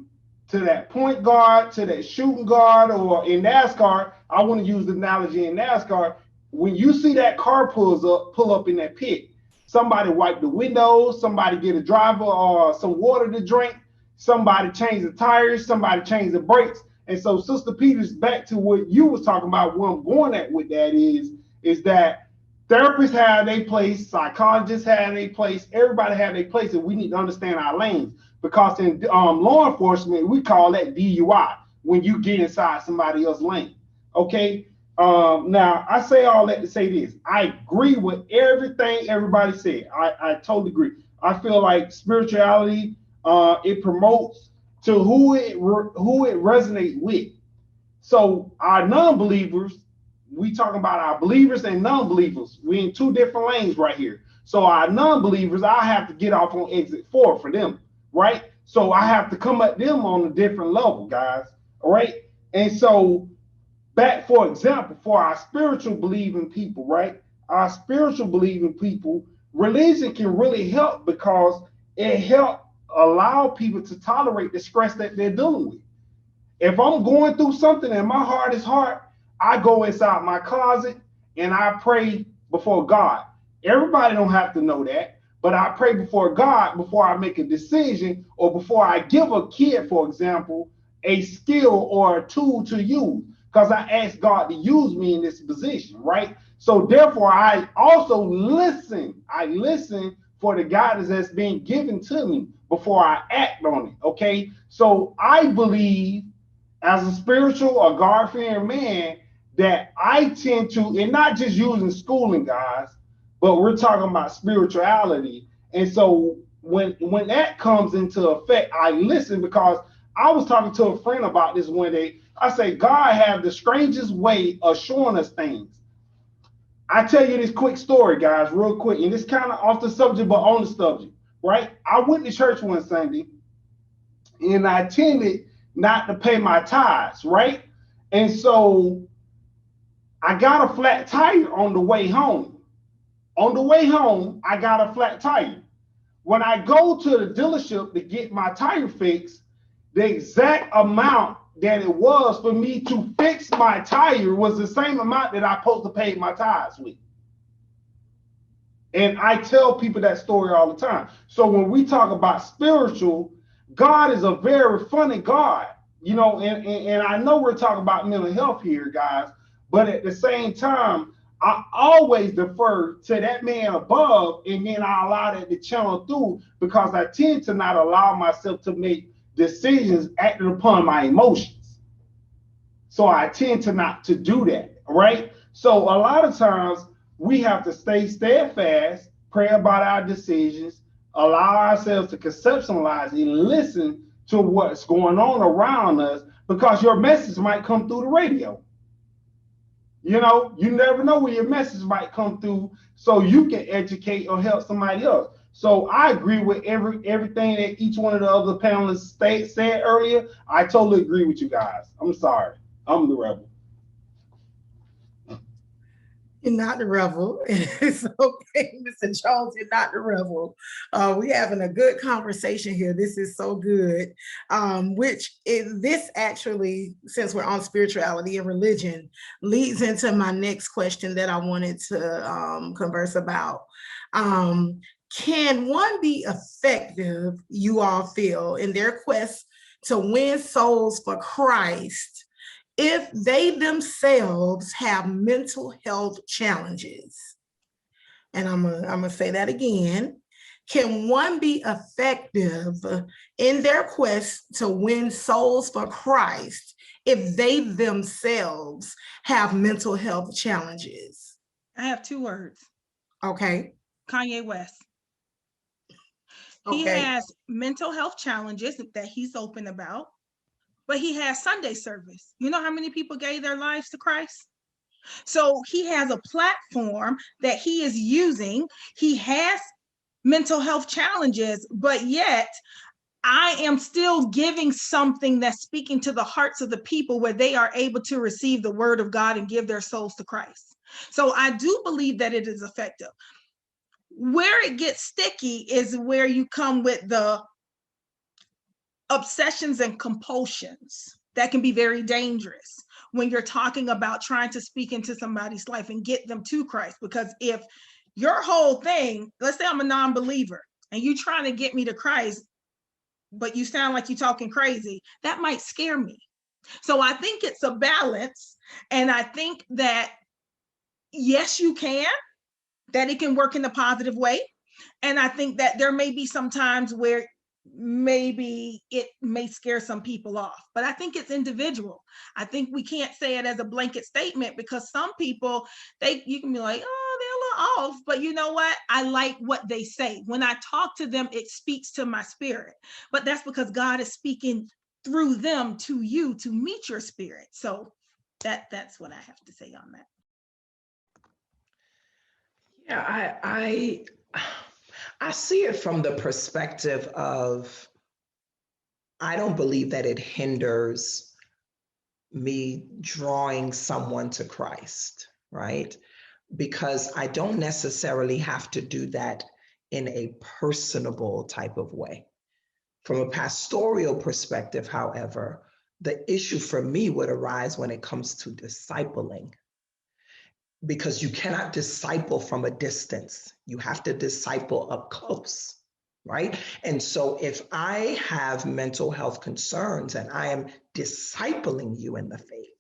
to that point guard to that shooting guard, or in NASCAR, I want to use the analogy in NASCAR. When you see that car pull up in that pit, somebody wipe the windows, somebody get a driver or some water to drink, somebody change the tires, somebody change the brakes. And so, Sister Peters, back to what you was talking about, where I'm going at with that is that therapists have their place, psychologists have their place, everybody have their place, and we need to understand our lanes. Because in law enforcement, we call that DUI, when you get inside somebody else's lane. Okay? Now, I say all that to say this. I agree with everything everybody said. I totally agree. I feel like spirituality, it promotes to who it resonates with. So our non-believers, we talking about our believers and non-believers. We in two different lanes right here. So our non-believers, I have to get off on exit 4 for them, right? So I have to come at them on a different level, guys. All right. And so back, for example, for our spiritual believing people, right? Our spiritual believing people, religion can really help because it helps allow people to tolerate the stress that they're dealing with. If I'm going through something and my heart is hard, I go inside my closet and I pray before God. Everybody don't have to know that, but I pray before God before I make a decision, or before I give a kid, for example, a skill or a tool to use, because I ask God to use me in this position, right? So therefore, I also listen. I listen for the guidance that's being given to me before I act on it, okay? So I believe, as a spiritual or God-fearing man, that I tend to, and not just using schooling, guys, but we're talking about spirituality. And so when that comes into effect, I listen, because I was talking to a friend about this one day. I say, God have the strangest way of showing us things. I tell you this quick story, guys, real quick, and it's kind of off the subject, but on the subject, right? I went to church one Sunday, and I tended not to pay my tithes, right? And so I got a flat tire on the way home. On the way home, I got a flat tire. When I go to the dealership to get my tire fixed, the exact amount that it was for me to fix my tire was the same amount that I supposed to pay my tithes with. And I tell people that story all the time. So when we talk about spiritual, God is a very funny God, you know, and I know we're talking about mental health here, guys, but at the same time, I always defer to that man above, and then I allow that to channel through, because I tend to not allow myself to make decisions acting upon my emotions. So I tend to not to do that, right? So a lot of times we have to stay steadfast, pray about our decisions, allow ourselves to conceptualize and listen to what's going on around us, because your message might come through the radio. You know, you never know where your message might come through, so you can educate or help somebody else. So I agree with everything that each one of the other panelists said earlier. I totally agree with you guys. I'm sorry. I'm the rebel. You're not the rebel. It's okay, Mr. Jones, you're not the rebel. We're having a good conversation here. This is so good. This actually, since we're on spirituality and religion, leads into my next question that I wanted to converse about. Can one be effective, you all feel, in their quest to win souls for Christ if they themselves have mental health challenges? And I'm gonna say that again. Can one be effective in their quest to win souls for Christ if they themselves have mental health challenges? I have 2 words. Okay. Kanye West. He has mental health challenges that he's open about, but he has Sunday service. You know how many people gave their lives to Christ? So he has a platform that he is using. He has mental health challenges, but yet I am still giving something that's speaking to the hearts of the people, where they are able to receive the word of God and give their souls to Christ. So I do believe that it is effective. Where it gets sticky is where you come with the obsessions and compulsions that can be very dangerous when you're talking about trying to speak into somebody's life and get them to Christ. Because if your whole thing, let's say I'm a non-believer and you trying to get me to Christ, but you sound like you're talking crazy, that might scare me. So I think it's a balance. And I think that, yes, you can, that it can work in a positive way. And I think that there may be some times where maybe it may scare some people off, but I think it's individual. I think we can't say it as a blanket statement, because some people, you can be like, oh, they're a little off, but you know what? I like what they say. When I talk to them, it speaks to my spirit, but that's because God is speaking through them to you to meet your spirit. So that's what I have to say on that. Yeah, I see it from the perspective of, I don't believe that it hinders me drawing someone to Christ, right? Because I don't necessarily have to do that in a personable type of way. From a pastoral perspective, however, the issue for me would arise when it comes to discipling, because you cannot disciple from a distance. You have to disciple up close, right? And so if I have mental health concerns and I am discipling you in the faith,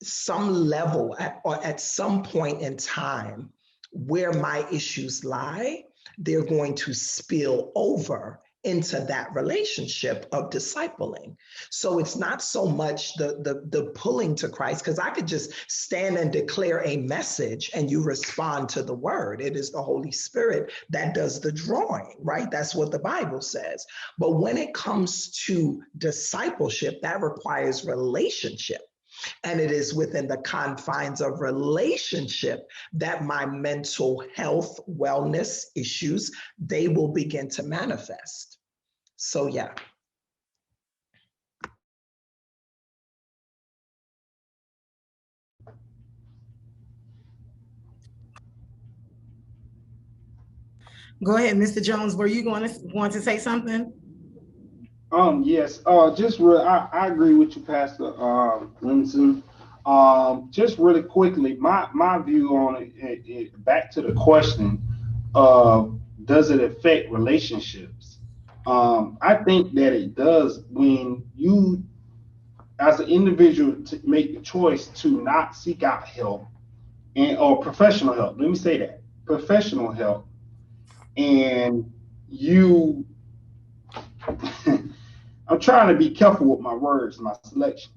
some level or at some point in time where my issues lie, they're going to spill over into that relationship of discipling. So it's not so much the pulling to Christ, because I could just stand and declare a message and you respond to the word. It is the Holy Spirit that does the drawing, right? That's what the Bible says. But when it comes to discipleship, that requires relationship. And it is within the confines of relationship that my mental health, wellness issues, they will begin to manifest. So yeah. Go ahead, Mr. Jones. Were you going to say something? Yes. I agree with you, Pastor Linson. Just really quickly, my view on it, back to the question of does it affect relationships? I think that it does when you, as an individual, make the choice to not seek out help or professional help. Let me say that professional help, and you. I'm trying to be careful with my words, my selection.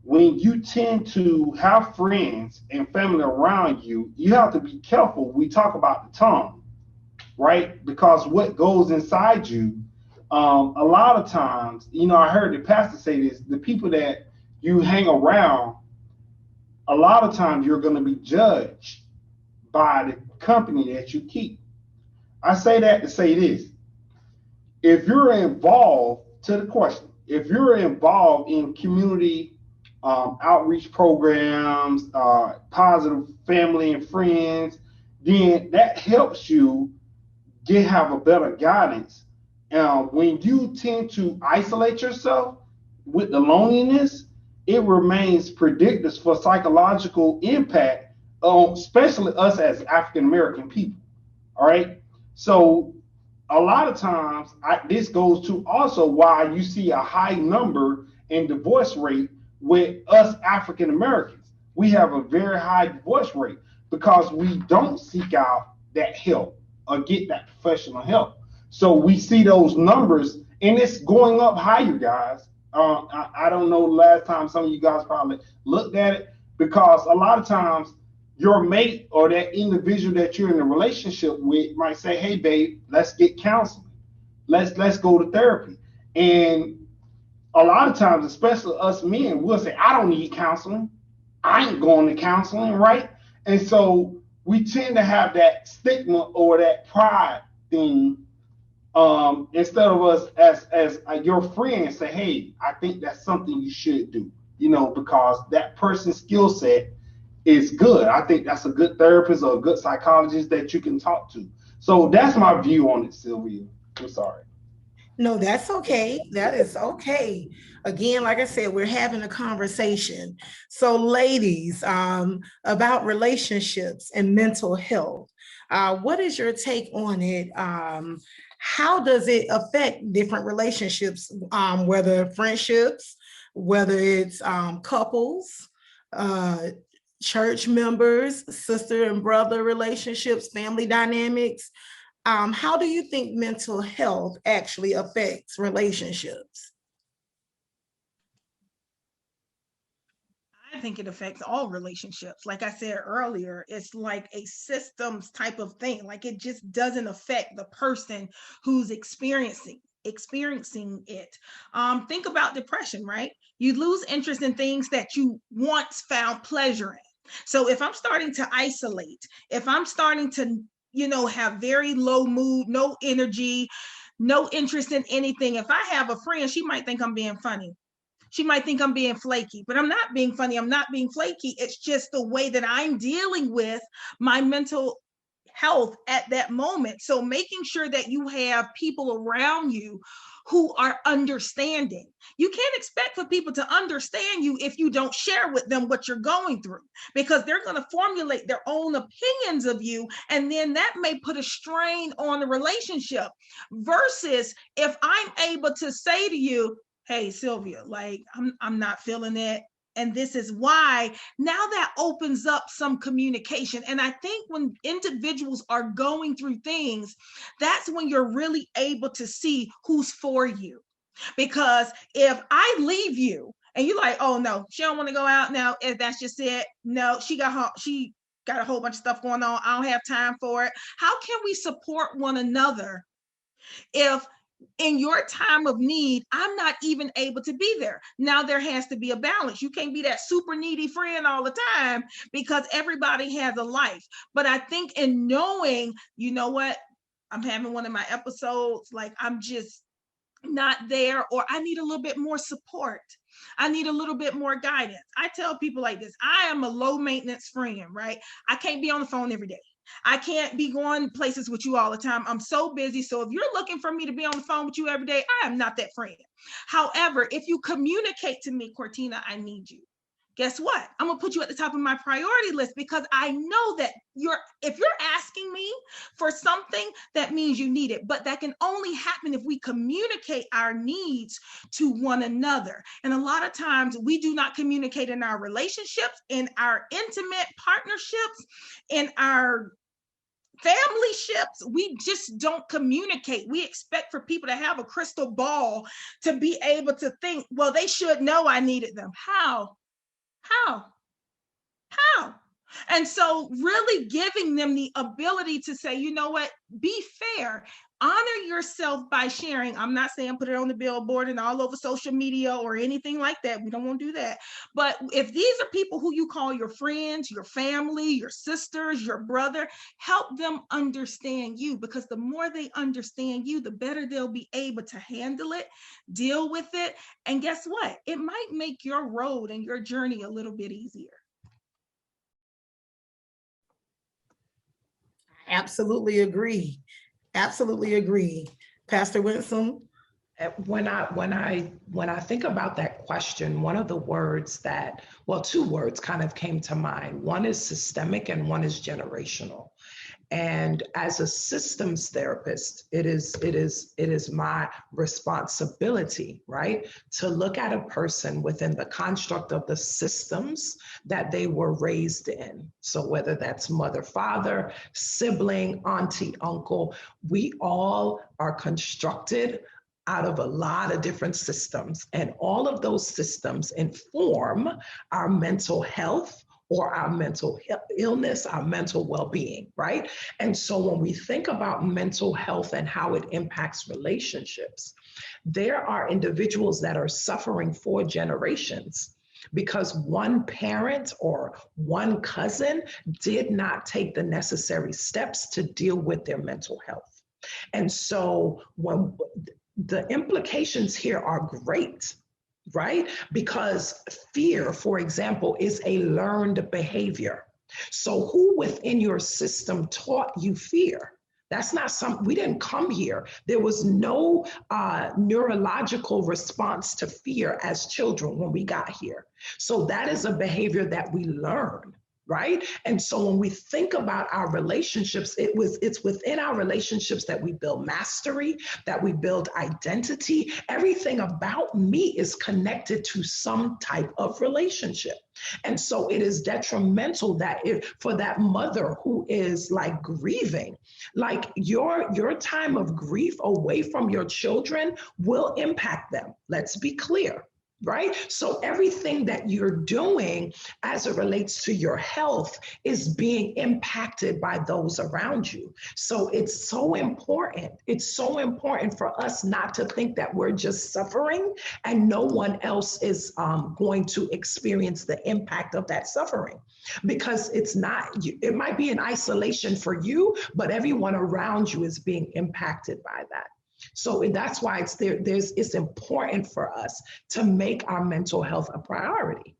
When you tend to have friends and family around you, you have to be careful. We talk about the tongue, right? Because what goes inside you, a lot of times, I heard the pastor say this: the people that you hang around, a lot of times you're going to be judged by the company that you keep. I say that to say this: if you're involved, to the question, if you're involved in community outreach programs, positive family and friends, then that helps you have a better guidance. When you tend to isolate yourself with the loneliness, it remains predictive for psychological impact, especially us as African American people. All right. So a lot of times, this goes to also why you see a high number in divorce rate with us African Americans. We have a very high divorce rate because we don't seek out that help or get that professional help. So we see those numbers, and it's going up higher, guys. I don't know the last time some of you guys probably looked at it, because a lot of times your mate or that individual that you're in a relationship with might say, hey, babe, let's get counseling. Let's go to therapy. And a lot of times, especially us men, we'll say, I don't need counseling. I ain't going to counseling, right? And so we tend to have that stigma or that pride thing, instead of us as your friend say, hey, I think that's something you should do, because that person's skill set is good. I think that's a good therapist or a good psychologist that you can talk to. So that's my view on it, Sylvia. I'm sorry. No, that's okay. That is okay. Again, like I said, we're having a conversation. So, ladies, about relationships and mental health, what is your take on it? How does it affect different relationships, whether friendships, whether it's couples, uh, church members, sister and brother relationships, family dynamics? How do you think mental health actually affects relationships? I think it affects all relationships. Like I said earlier, it's like a systems type of thing. Like it just doesn't affect the person who's experiencing it. Think about depression, right? You lose interest in things that you once found pleasure in. So if I'm starting to isolate, if I'm starting to, have very low mood, no energy, no interest in anything, if I have a friend, she might think I'm being funny. She might think I'm being flaky, but I'm not being funny. I'm not being flaky. It's just the way that I'm dealing with my mental health at that moment. So making sure that you have people around you who are understanding. You can't expect for people to understand you if you don't share with them what you're going through, because they're going to formulate their own opinions of you, and then that may put a strain on the relationship. Versus if I'm able to say to you, hey Sylvia, like I'm not feeling it, and this is why. Now that opens up some communication. And I think when individuals are going through things, that's when you're really able to see who's for you. Because if I leave you and you're like, oh no, she don't want to go out now, if that's just it, no, she got a whole bunch of stuff going on, I don't have time for it. How can we support one another if in your time of need, I'm not even able to be there? Now there has to be a balance. You can't be that super needy friend all the time, because everybody has a life. But I think in knowing, you know what, I'm having one of my episodes, like I'm just not there, or I need a little bit more support. I need a little bit more guidance. I tell people like this, I am a low maintenance friend, right? I can't be on the phone every day. I can't be going places with you all the time. I'm so busy. So if you're looking for me to be on the phone with you every day, I am not that friend. However, if you communicate to me, Cortina, I need you, guess what? I'm gonna put you at the top of my priority list, because I know that if you're asking me for something, that means you need it. But that can only happen if we communicate our needs to one another. And a lot of times we do not communicate in our relationships, in our intimate partnerships, in our family ships. We just don't communicate. We expect for people to have a crystal ball to be able to think, well, they should know I needed them. How? And so really giving them the ability to say, you know what, be fair, honor yourself by sharing. I'm not saying put it on the billboard and all over social media or anything like that. We don't want to do that. But if these are people who you call your friends, your family, your sisters, your brother, help them understand you, because the more they understand you, the better they'll be able to handle it, deal with it. And guess what? It might make your road and your journey a little bit easier. Absolutely agree. Absolutely agree. Pastor Winsome? When I think about that question, one of the words that, well, two words kind of came to mind. One is systemic and one is generational. And as a systems therapist, it is my responsibility, right, to look at a person within the construct of the systems that they were raised in. So whether that's mother, father, sibling, auntie, uncle, we all are constructed out of a lot of different systems. And all of those systems inform our mental health, or our mental illness, our mental well-being, right? And so when we think about mental health and how it impacts relationships, there are individuals that are suffering for generations because one parent or one cousin did not take the necessary steps to deal with their mental health. And so when the implications here are great, right? Because fear, for example, is a learned behavior. So, who within your system taught you fear? That's not some, we didn't come here. There was no neurological response to fear as children when we got here. So, that is a behavior that we learn. Right. And so when we think about our relationships, it's within our relationships that we build mastery, that we build identity. Everything about me is connected to some type of relationship. And so it is detrimental that if for that mother who is like grieving, like your time of grief away from your children will impact them. Let's be clear. Right? So everything that you're doing as it relates to your health is being impacted by those around you. So it's so important. It's so important for us not to think that we're just suffering and no one else is going to experience the impact of that suffering, because it's not, it might be in isolation for you, but everyone around you is being impacted by that. So that's why it's important for us to make our mental health a priority.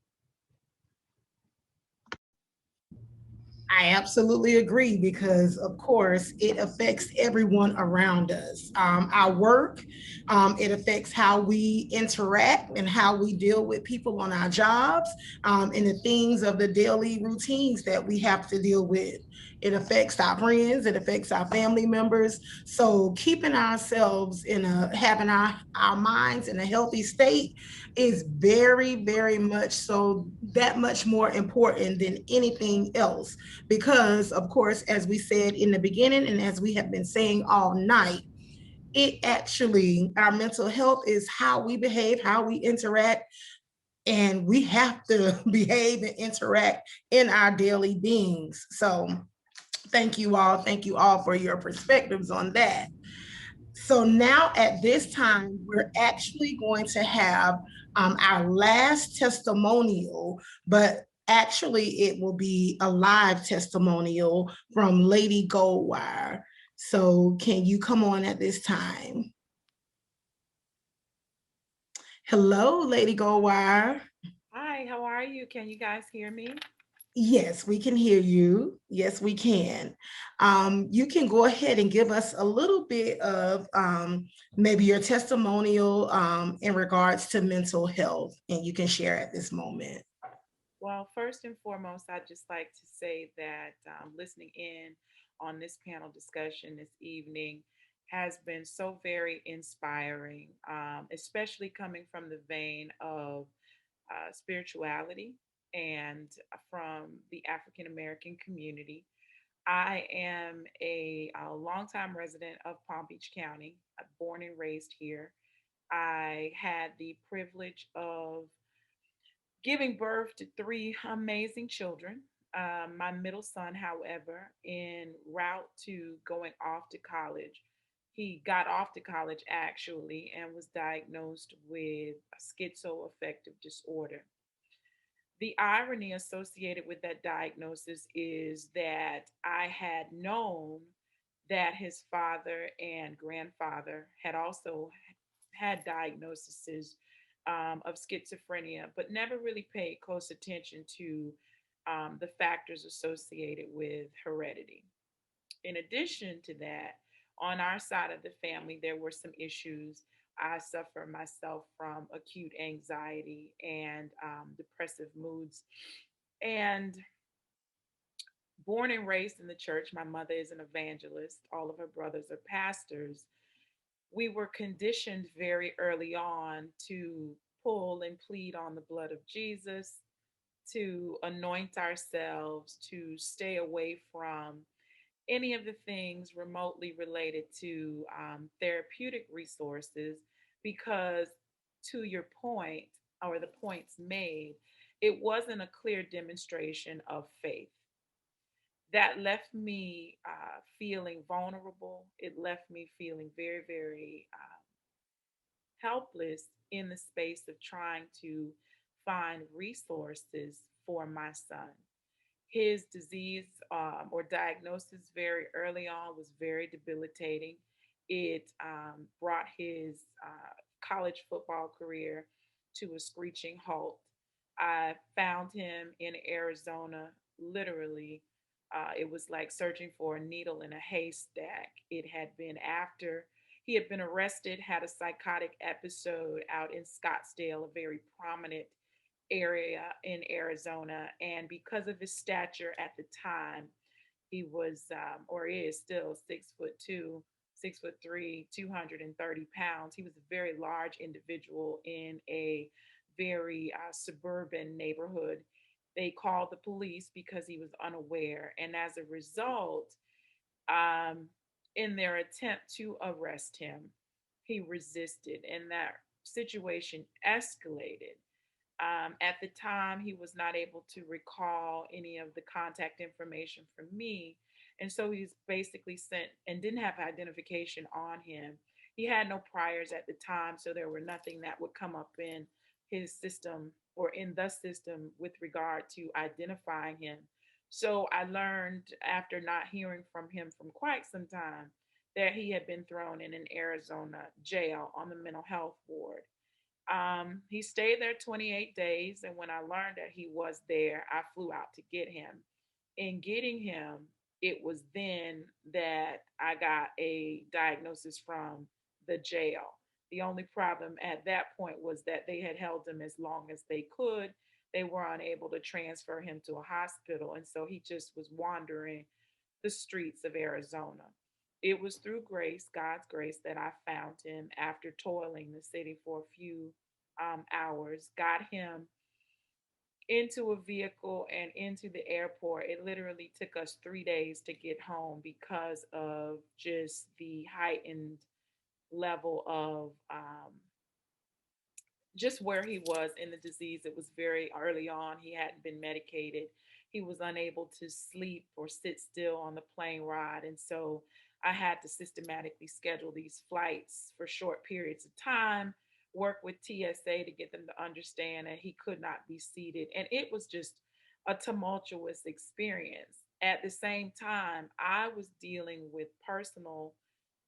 I absolutely agree because, of course, it affects everyone around us. Our work, it affects how we interact and how we deal with people on our jobs, and the things of the daily routines that we have to deal with. It affects our friends, it affects our family members. So keeping ourselves having our minds in a healthy state is very, very much so that much more important than anything else because, of course, as we said in the beginning and as we have been saying all night, it actually, our mental health is how we behave, how we interact, and we have to behave and interact in our daily beings. So thank you all. Thank you all for your perspectives on that. So now at this time, we're actually going to have our last testimonial, but actually it will be a live testimonial from Lady Goldwire. So can you come on at this time? Hello, Lady Goldwire. Hi, how are you? Can you guys hear me? Yes, we can hear you. Yes, we can. You can go ahead and give us a little bit of maybe your testimonial in regards to mental health, and you can share at this moment. Well, first and foremost, I'd just like to say that listening in on this panel discussion this evening has been so very inspiring, especially coming from the vein of spirituality and from the African American community. I am a longtime resident of Palm Beach County, born and raised here. I had the privilege of giving birth to three amazing children. My middle son, however, en route to going off to college, he got off to college actually and was diagnosed with schizoaffective disorder. The irony associated with that diagnosis is that I had known that his father and grandfather had also had diagnoses of schizophrenia, but never really paid close attention to the factors associated with heredity. In addition to that, on our side of the family, there were some issues. I suffer myself from acute anxiety and depressive moods. And born and raised in the church, my mother is an evangelist, all of her brothers are pastors. We were conditioned very early on to pull and plead on the blood of Jesus, to anoint ourselves, to stay away from any of the things remotely related to therapeutic resources, because to your point, or the points made, it wasn't a clear demonstration of faith. That left me feeling vulnerable. It left me feeling very, very helpless in the space of trying to find resources for my son. His disease or diagnosis very early on was very debilitating. It brought his college football career to a screeching halt. I found him in Arizona, literally. It was like searching for a needle in a haystack. It had been after he had been arrested, had a psychotic episode out in Scottsdale, a very prominent area in Arizona. And because of his stature at the time, he was, or is still 6'2", 6'3", 230 pounds. He was a very large individual in a very suburban neighborhood. They called the police because he was unaware. And as a result, um, in their attempt to arrest him, he resisted, and that situation escalated. At the time, he was not able to recall any of the contact information from me. And so he's basically sent and didn't have identification on him. He had no priors at the time, so there were nothing that would come up in his system or in the system with regard to identifying him. So I learned after not hearing from him from quite some time that he had been thrown in an Arizona jail on the mental health ward. He stayed there 28 days, and when I learned that he was there, I flew out to get him. In getting him, it was then that I got a diagnosis from the jail. The only problem at that point was that they had held him as long as they could. They were unable to transfer him to a hospital, and so he just was wandering the streets of Arizona. It was through grace, God's grace, that I found him after toiling the city for a few hours, got him into a vehicle and into the airport. It literally took us 3 days to get home because of just the heightened level of just where he was in the disease. It was very early on. He hadn't been medicated. He was unable to sleep or sit still on the plane ride. And so I had to systematically schedule these flights for short periods of time, work with TSA to get them to understand that he could not be seated. And it was just a tumultuous experience. At the same time, I was dealing with personal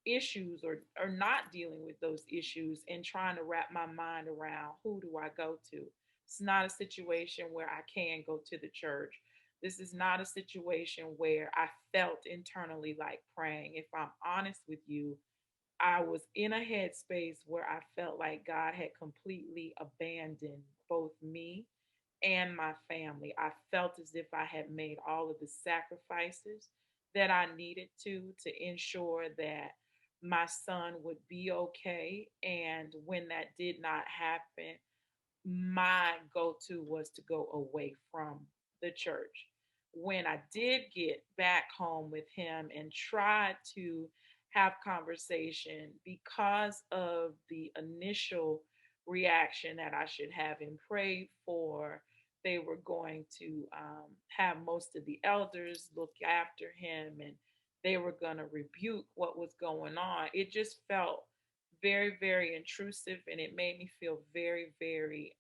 issues or not dealing with those issues and trying to wrap my mind around who do I go to. It's not a situation where I can go to the church. This is not a situation where I felt internally like praying. If I'm honest with you, I was in a headspace where I felt like God had completely abandoned both me and my family. I felt as if I had made all of the sacrifices that I needed to ensure that my son would be okay. And when that did not happen, my go to was to go away from the church. When I did get back home with him and tried to have conversation because of the initial reaction that I should have and prayed for, they were going to have most of the elders look after him and they were going to rebuke what was going on. It just felt very, very intrusive, and it made me feel very, very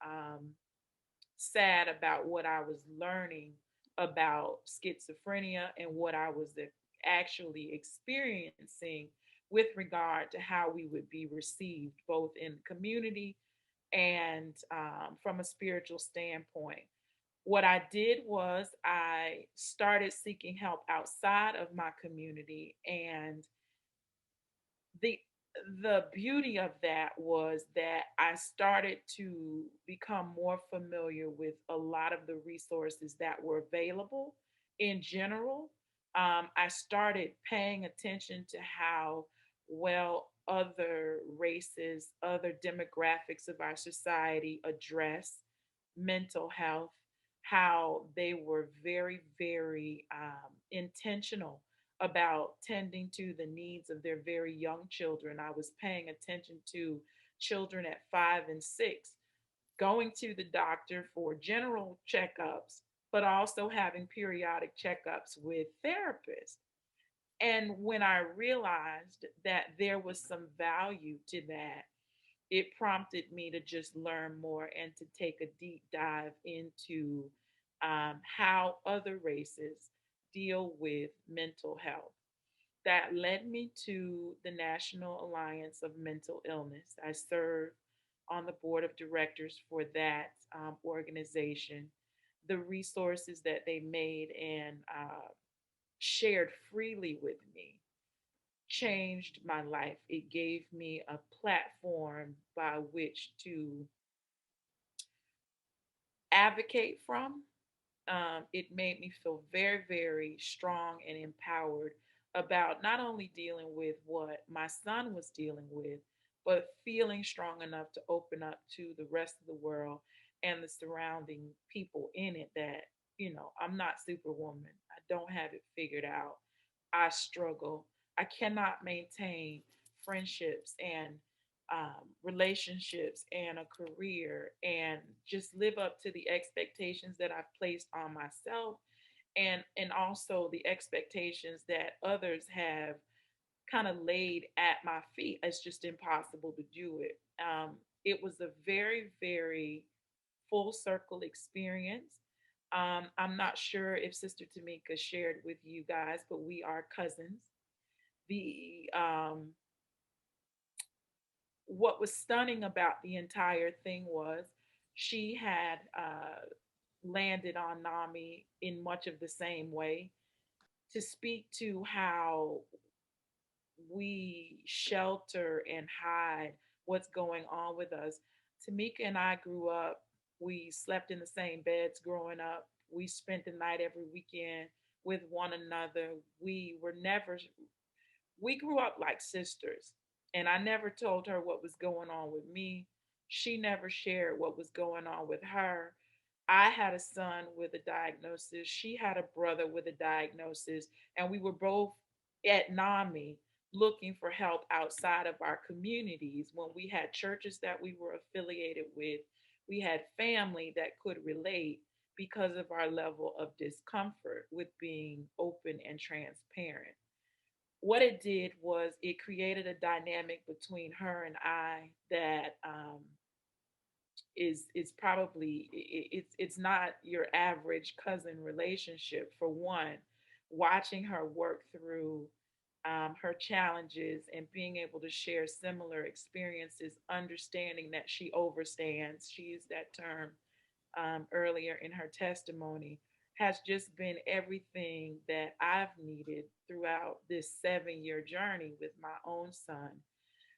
sad about what I was learning about schizophrenia and what I was actually experiencing with regard to how we would be received both in the community and from a spiritual standpoint. What I did was I started seeking help outside of my community, and the the beauty of that was that I started to become more familiar with a lot of the resources that were available in general. I started paying attention to how well other races, other demographics of our society address mental health, how they were very, very intentional about tending to the needs of their very young children. I was paying attention to children at 5 and 6 going to the doctor for general checkups, but also having periodic checkups with therapists. And when I realized that there was some value to that, it prompted me to just learn more and to take a deep dive into how other races deal with mental health. That led me to the National Alliance of Mental Illness. I serve on the board of directors for that organization. The resources that they made and shared freely with me changed my life. It gave me a platform by which to advocate from. It made me feel very, very strong and empowered about not only dealing with what my son was dealing with, but feeling strong enough to open up to the rest of the world and the surrounding people in it that, I'm not superwoman. I don't have it figured out. I struggle. I cannot maintain friendships and relationships and a career and just live up to the expectations that I've placed on myself and also the expectations that others have kind of laid at my feet. It's just impossible to do it. It was a very, very full circle experience. I'm not sure if Sister Tamika shared with you guys, but we are cousins. The What was stunning about the entire thing was she had landed on Nami in much of the same way to speak to how we shelter and hide what's going on with us. Tamika and I grew up, we slept in the same beds growing up. We spent the night every weekend with one another. We grew up like sisters. And I never told her what was going on with me. She never shared what was going on with her. I had a son with a diagnosis. She had a brother with a diagnosis. And we were both at NAMI looking for help outside of our communities when we had churches that we were affiliated with. We had family that could relate because of our level of discomfort with being open and transparent. What it did was it created a dynamic between her and I that is probably it's not your average cousin relationship. For one, watching her work through her challenges and being able to share similar experiences, understanding that she overstands, she used that term earlier in her testimony, has just been everything that I've needed throughout this 7 year journey with my own son.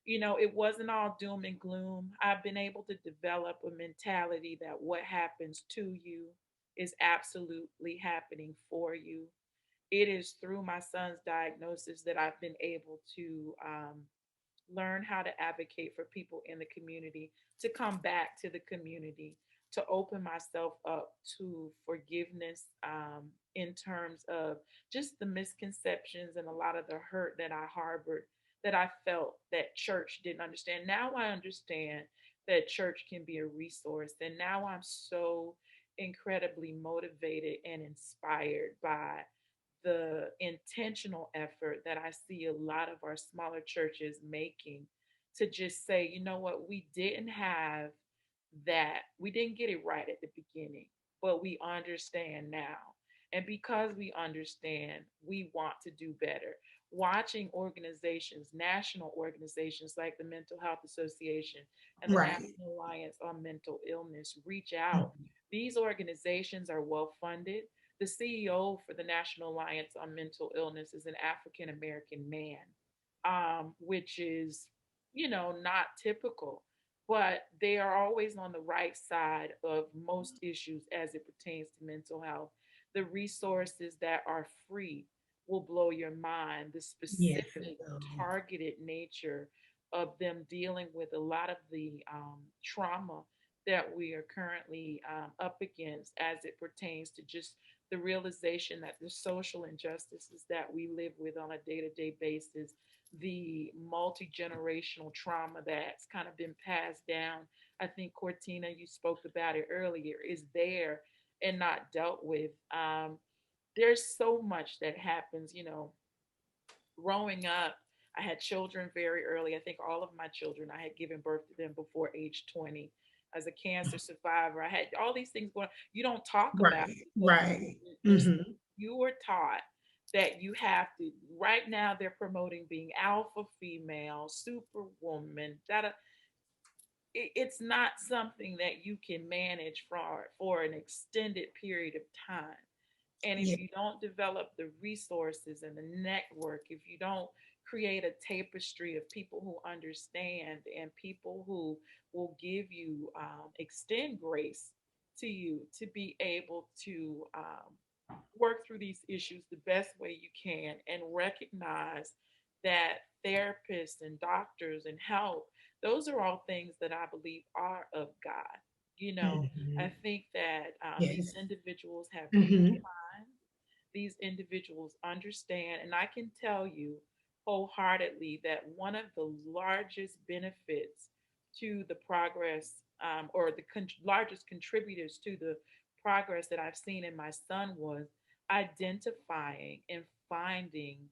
It wasn't all doom and gloom. I've been able to develop a mentality that what happens to you is absolutely happening for you. It is through my son's diagnosis that I've been able to learn how to advocate for people in the community, to come back to the community, to open myself up to forgiveness in terms of just the misconceptions and a lot of the hurt that I harbored, that I felt that church didn't understand. Now I understand that church can be a resource. And now I'm so incredibly motivated and inspired by the intentional effort that I see a lot of our smaller churches making to just say, you know what, we didn't have that. We didn't get it right at the beginning, but we understand now. And because we understand, we want to do better. Watching organizations, national organizations like the Mental Health Association and the Right. National Alliance on Mental Illness reach out. These organizations are well funded. The CEO for the National Alliance on Mental Illness is an African American man, which is, not typical, but they are always on the right side of most issues as it pertains to mental health. The resources that are free will blow your mind. The Yes, it specific, will. targeted nature of them dealing with a lot of the trauma that we are currently up against as it pertains to just the realization that the social injustices that we live with on a day to day basis, the multi generational trauma that's kind of been passed down. I think, Cortina, you spoke about it earlier, is there and not dealt with. There's so much that happens, growing up. I had children very early. I think all of my children, I had given birth to them before age 20. As a cancer survivor, I had all these things going. You don't talk about Right. it because Right. you're, Hmm. you were taught that you have to. Right now, they're promoting being alpha female, superwoman. That it's not something that you can manage for an extended period of time. And if Yeah. you don't develop the resources and the network, if you don't create a tapestry of people who understand and people who will give you, extend grace to you to be able to, work through these issues the best way you can and recognize that therapists and doctors and help, those are all things that I believe are of God. You know, I Mhm. think that, these Yes. individuals have clear Hmm. minds, these individuals understand, and I can tell you wholeheartedly that one of the largest benefits to the progress, or the largest contributors to the progress that I've seen in my son was identifying and finding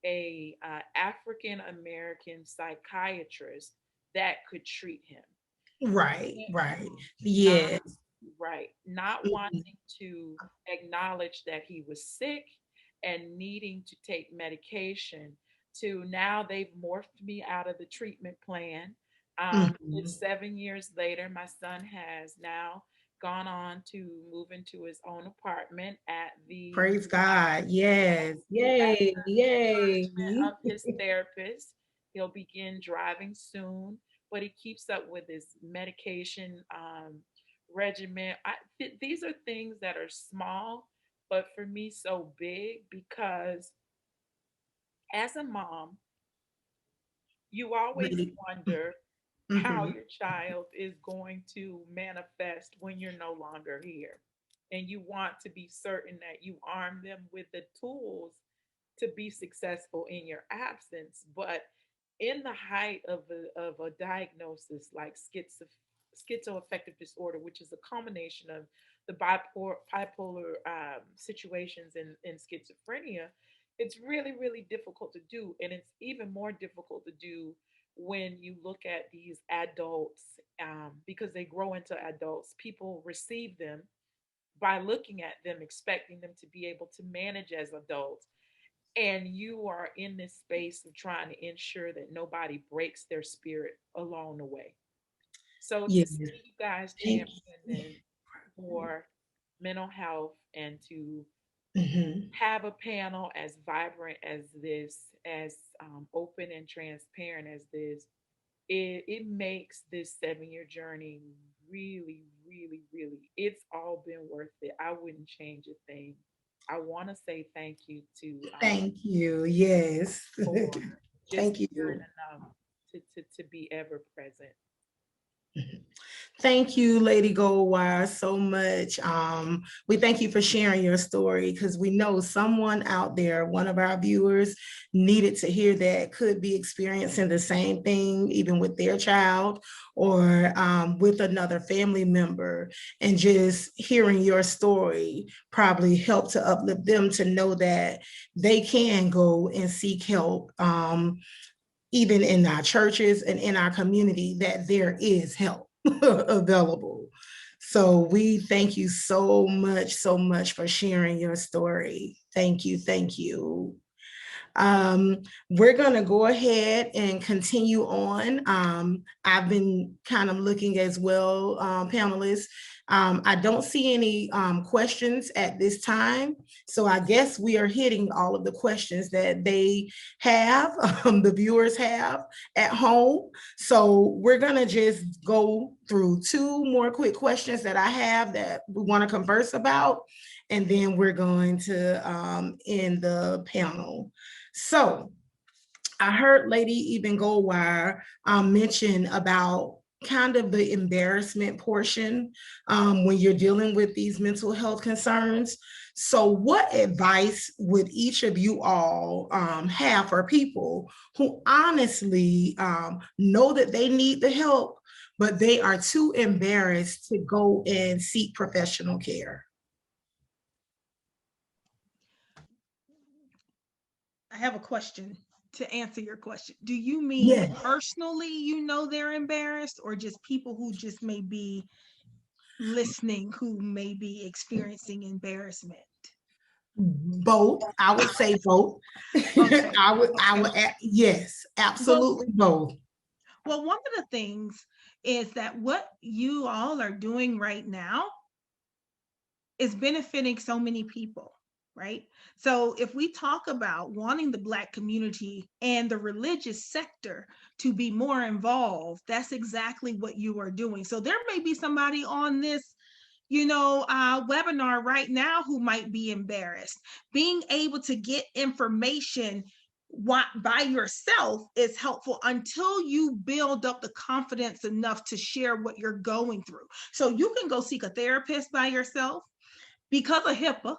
a, African American psychiatrist that could treat him. Right, right. Not Yes. right, not Mhm. wanting to acknowledge that he was sick and needing to take medication, to now they've morphed me out of the treatment plan. It's Mhm. 7 years later. My son has now gone on to move into his own apartment at the, Praise God. Yes. at Yay. encouragement Yay. of his therapist. He'll begin driving soon, but he keeps up with his medication, regimen. These are things that are small, but for me, so big because as a mom, you always Lady. wonder how Hmm. your child is going to manifest when you're no longer here. And you want to be certain that you arm them with the tools to be successful in your absence. But in the height of a diagnosis like schizoaffective disorder, which is a combination of the bipolar, situations in schizophrenia, it's really, really difficult to do. And it's even more difficult to do when you look at these adults, because they grow into adults. People receive them by looking at them, expecting them to be able to manage as adults, and you are in this space of trying to ensure that nobody breaks their spirit along the way. So to Yes. see you guys Thank championing you. for mental health and to Hmm. have a panel as vibrant as this, as, open and transparent as this, it makes this 7 year journey really, really, really, it's all been worth it. I wouldn't change a thing. I want to say thank you to, Thank you. Yes. for just Thank caring you. enough to be ever present. Thank you, Lady Goldwire, so much. We thank you for sharing your story because we know someone out there, one of our viewers, needed to hear that, could be experiencing the same thing, even with their child or, with another family member. And just hearing your story probably helped to uplift them to know that they can go and seek help. Even in our churches and in our community, that there is help available. So we thank you so much for sharing your story. Thank you, thank you. We're going to go ahead and continue on. I've been kind of looking as well, panelists. I don't see any, questions at this time. So I guess we are hitting all of the questions that they have, the viewers have at home. So we're going to just go through two more quick questions that I have that we want to converse about. And then we're going to, end the panel. So I heard Lady Even Goldwire, mention about kind of the embarrassment portion, when you're dealing with these mental health concerns. So what advice would each of you all, have for people who honestly, know that they need the help, but they are too embarrassed to go and seek professional care? I have a question to answer your question. Do you mean Yes, personally, they're embarrassed, or just people who just may be listening who may be experiencing embarrassment? both. I would say both. Okay. I would, Okay. yes, Well, absolutely both. one of the things is that what you all are doing right now is benefiting so many people, right? So if we talk about wanting the Black community and the religious sector to be more involved, that's exactly what you are doing. So there may be somebody on this webinar right now who might be embarrassed. Being able to get information by yourself is helpful until you build up the confidence enough to share what you're going through. So you can go seek a therapist by yourself. Because of HIPAA,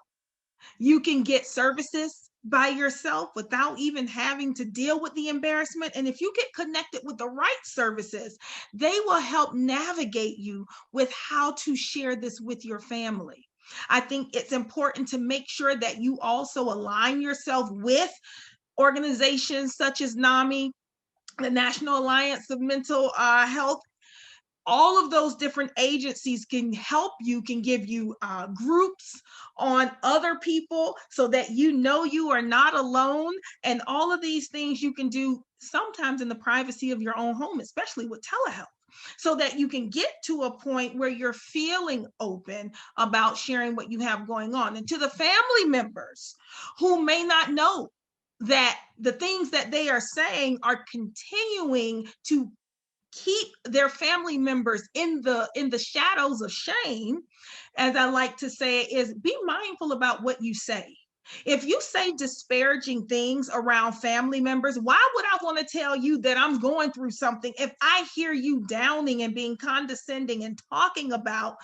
you can get services by yourself without even having to deal with the embarrassment. And if you get connected with the right services, they will help navigate you with how to share this with your family. I think it's important to make sure that you also align yourself with organizations such as NAMI, the National Alliance of Mental Health. All of those different agencies can help you, can give you groups on other people so that you are not alone. And all of these things you can do sometimes in the privacy of your own home, especially with telehealth, so that you can get to a point where you're feeling open about sharing what you have going on. And to the family members who may not know that the things that they are saying are continuing to keep their family members in the shadows of shame, as I like to say, is be mindful about what you say. If you say disparaging things around family members, why would I want to tell you that I'm going through something if I hear you downing and being condescending and talking about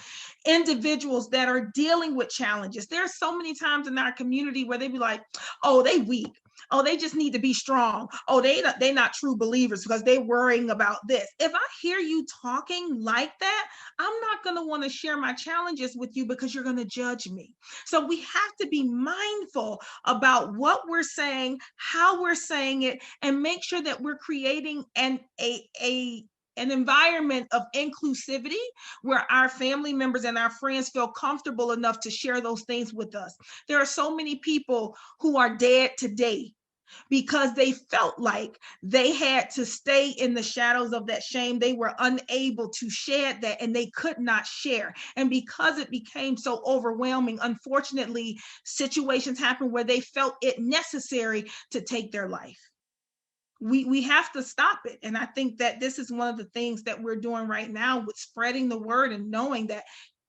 individuals that are dealing with challenges? There's so many times in our community where they be like, oh, they weak. Oh, they just need to be strong. Oh, they not true believers because they're worrying about this. If I hear you talking like that, I'm not going to want to share my challenges with you because you're going to judge me. So we have to be mindful about what we're saying, how we're saying it, and make sure that we're creating an environment of inclusivity where our family members and our friends feel comfortable enough to share those things with us. There are so many people who are dead today because they felt like they had to stay in the shadows of that shame. They were unable to shed that and they could not share. And because it became so overwhelming, unfortunately, situations happened where they felt it necessary to take their life. We have to stop it. And I think that this is one of the things that we're doing right now with spreading the word and knowing that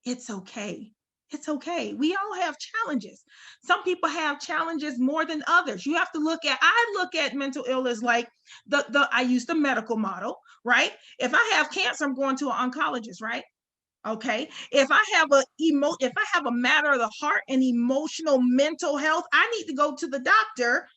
it's okay. It's okay. We all have challenges. Some people have challenges more than others. You have to I look at mental illness like I use the medical model, right? If I have cancer, I'm going to an oncologist, right? Okay. If I have a matter of the heart and emotional mental health, I need to go to the doctor,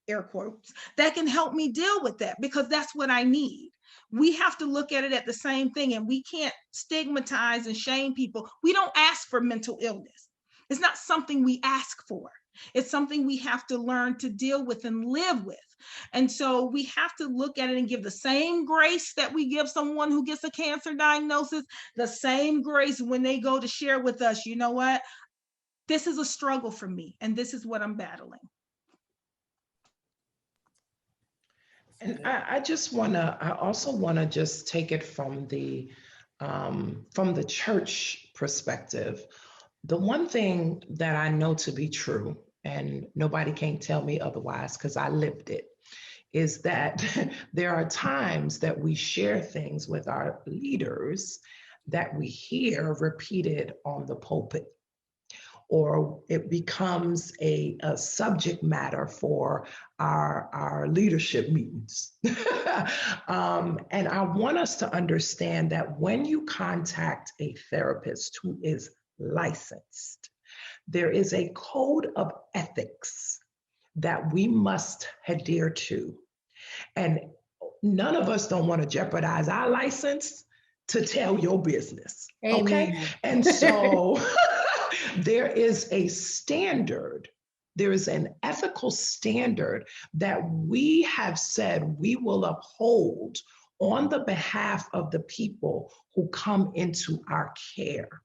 air quotes, that can help me deal with that because that's what I need. We have to look at it at the same thing, and we can't stigmatize and shame people. We don't ask for mental illness. It's not something we ask for. It's something we have to learn to deal with and live with. And so we have to look at it and give the same grace that we give someone who gets a cancer diagnosis, the same grace when they go to share with us, you know what? This is a struggle for me, and this is what I'm battling. And I also want to just take it from the church perspective. The one thing that I know to be true, and nobody can tell me otherwise because I lived it, is that there are times that we share things with our leaders that we hear repeated on the pulpit, or it becomes a subject matter for our leadership meetings. And I want us to understand that when you contact a therapist who is licensed, there is a code of ethics that we must adhere to. And none of us don't want to jeopardize our license to tell your business. Amen. Okay? And so there is a standard, there is an ethical standard that we have said we will uphold on the behalf of the people who come into our care.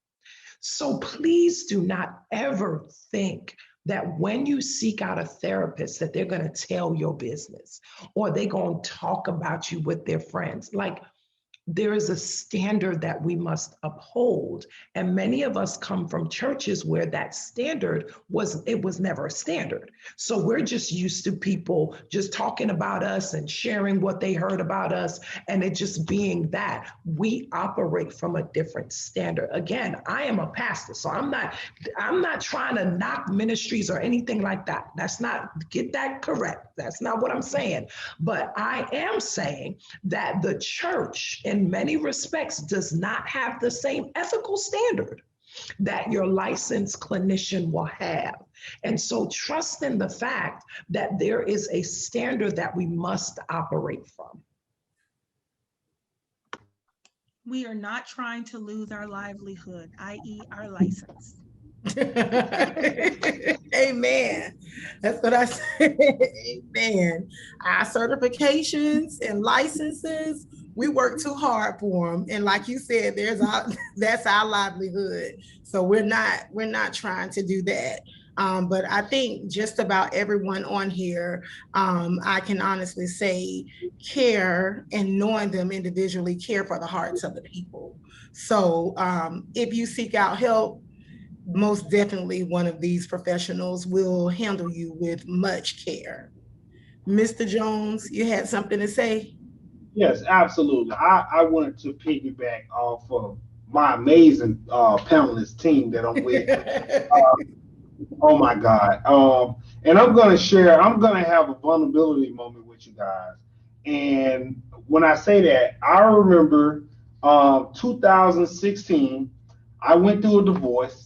So please do not ever think that when you seek out a therapist that they're going to tell your business or they're going to talk about you with their friends. Like, there is a standard that we must uphold. And many of us come from churches where that standard was never a standard. So we're just used to people just talking about us and sharing what they heard about us, and it just being that. We operate from a different standard. Again, I am a pastor, so I'm not trying to knock ministries or anything like that. That's not, get that correct. That's not what I'm saying. But I am saying that the church, in many respects, does not have the same ethical standard that your licensed clinician will have. And so trust in the fact that there is a standard that we must operate from. We are not trying to lose our livelihood, i.e. our license. Amen. That's what I said. Amen. Our certifications and licenses, we work too hard for them. And like you said, that's our livelihood. So we're not trying to do that. But I think just about everyone on here, I can honestly say, care, and knowing them individually, care for the hearts of the people. So if you seek out help, most definitely one of these professionals will handle you with much care. Mr. Jones, you had something to say? Yes, absolutely. I wanted to piggyback off of my amazing panelist team that I'm with. Oh my God. And I'm going to have a vulnerability moment with you guys. And when I say that, I remember 2016, I went through a divorce.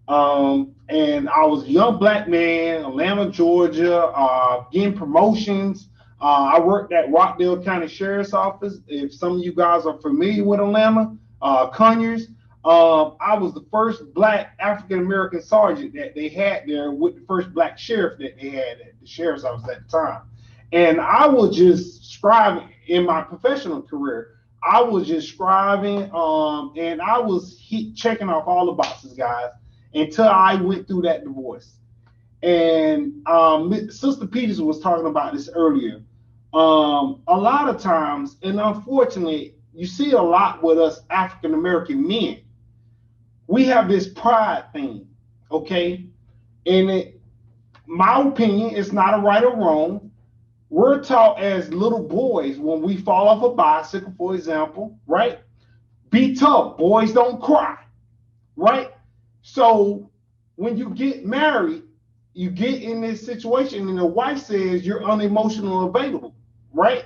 And I was a young black man, Atlanta, Georgia, getting promotions. I worked at Rockdale County Sheriff's Office. If some of you guys are familiar with Atlanta, Conyers, I was the first black African-American sergeant that they had there, with the first black sheriff that they had at the sheriff's office at the time. And I was just striving in my professional career. I was just striving, and I was checking off all the boxes, guys, until I went through that divorce. And Sister Peters was talking about this earlier. A lot of times, and unfortunately, you see a lot with us African American men. We have this pride thing, okay? And my opinion, it's not a right or wrong. We're taught as little boys when we fall off a bicycle, for example, right? Be tough, boys don't cry, right? So when you get married, you get in this situation and the wife says you're unemotional available, right?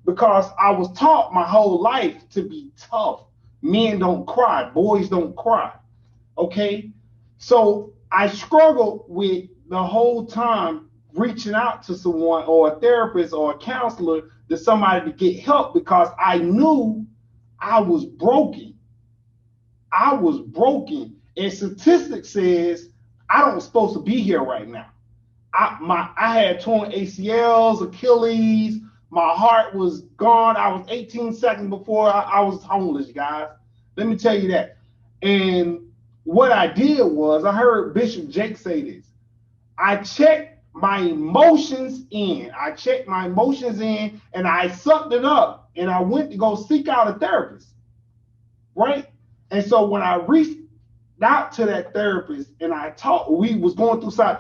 Because I was taught my whole life to be tough. Men don't cry, boys don't cry, okay? So I struggled with the whole time reaching out to someone or a therapist or a counselor, to somebody to get help, because I knew I was broken. I was broken. And statistics says I don't supposed to be here right now. I had torn ACLs, Achilles, my heart was gone. I was 18 seconds before I was homeless, guys. Let me tell you that. And what I did was, I heard Bishop Jake say this. I checked my emotions in. And I sucked it up, and I went to go seek out a therapist, right? And so when I reached out to that therapist and I talked, we was going through side.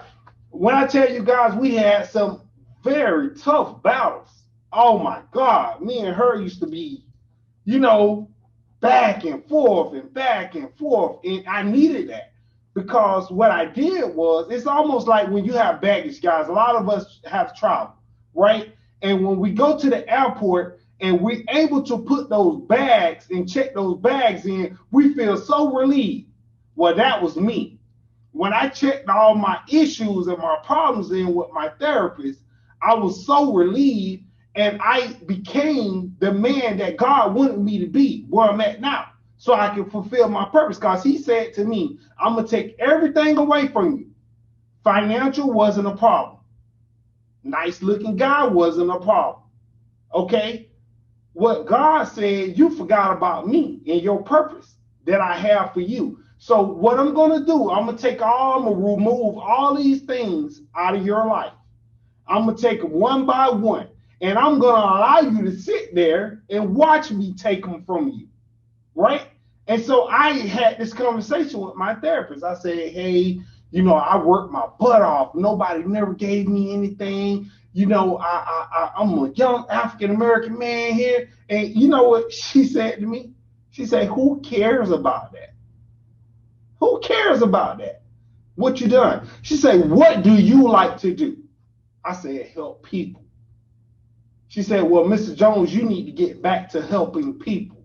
When I tell you guys, we had some very tough battles. Oh my God, me and her used to be, back and forth and back and forth. And I needed that, because what I did was, it's almost like when you have baggage, guys, a lot of us have travel, right? And when we go to the airport and we're able to put those bags and check those bags in, we feel so relieved. Well, that was me. When I checked all my issues and my problems in with my therapist, I was so relieved, and I became the man that God wanted me to be, where I'm at now, so I can fulfill my purpose. Because he said to me, I'm going to take everything away from you. Financial wasn't a problem. Nice looking guy wasn't a problem. Okay? What God said, you forgot about me and your purpose that I have for you. So what I'm going to do, I'm going to remove all these things out of your life. I'm going to take them one by one. And I'm going to allow you to sit there and watch me take them from you. Right? And so I had this conversation with my therapist. I said, hey, I worked my butt off. Nobody never gave me anything. I'm a young African-American man here. And you know what she said to me? She said, who cares about that? Who cares about that? What you done? She said, what do you like to do? I said, help people. She said, well, Mr. Jones, you need to get back to helping people.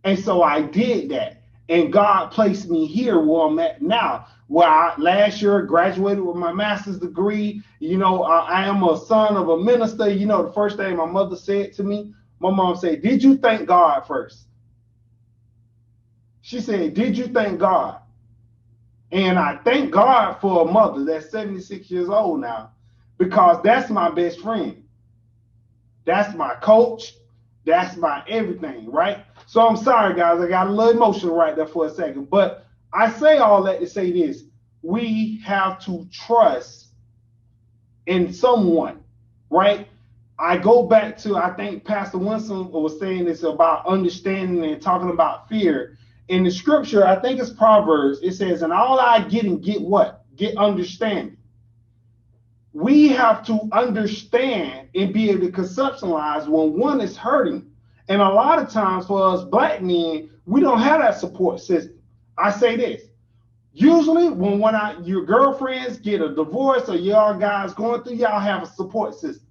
And so I did that. And God placed me here where I'm at now, where I last year graduated with my master's degree. I am a son of a minister. The first thing my mother said to me, my mom said, did you thank God first? She said, did you thank God? And I thank God for a mother that's 76 years old now, because that's my best friend. That's my coach. That's my everything, right? So I'm sorry, guys. I got a little emotional right there for a second. But I say all that to say this. We have to trust in someone, right? I go back to, I think Pastor Winston was saying this about understanding and talking about fear. In the scripture, I think it's Proverbs, it says, and all I get and get what? Get understanding. We have to understand and be able to conceptualize when one is hurting. And a lot of times for us black men, we don't have that support system. I say this. Usually when your girlfriends get a divorce or y'all guys going through, y'all have a support system,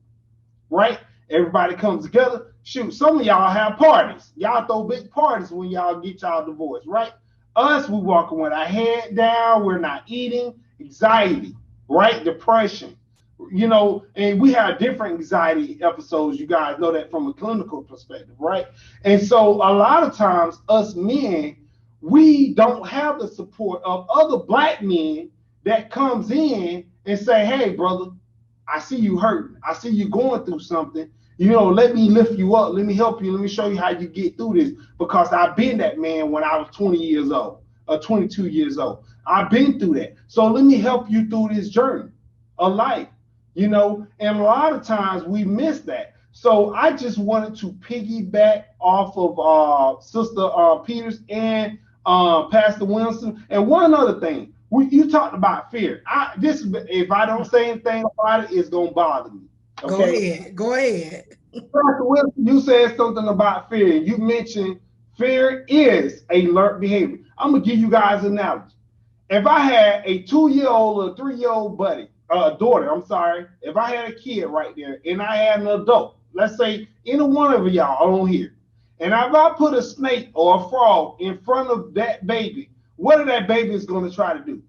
right? Everybody comes together. Shoot, some of y'all have parties. Y'all throw big parties when y'all get y'all divorced, right? Us, we walking with our head down. We're not eating. Anxiety, right? Depression. And we have different anxiety episodes. You guys know that from a clinical perspective, right? And so a lot of times us men, we don't have the support of other black men that comes in and say, hey, brother, I see you hurting. I see you going through something. Let me lift you up. Let me help you. Let me show you how you get through this, because I've been that man when I was 20 years old or 22 years old. I've been through that. So let me help you through this journey of life. And a lot of times we miss that. So I just wanted to piggyback off of Sister Peters and Pastor Wilson. And one other thing, you talked about fear. If I don't say anything about it, it's gonna bother me. Okay? Go ahead. Pastor Wilson, you said something about fear. You mentioned fear is a learned behavior. I'm gonna give you guys an analogy. If I had a 2-year-old or 3-year-old daughter, I'm sorry, if I had a kid right there and I had an adult, let's say any one of y'all on here, and if I put a snake or a frog in front of that baby, what are that baby is going to try to do?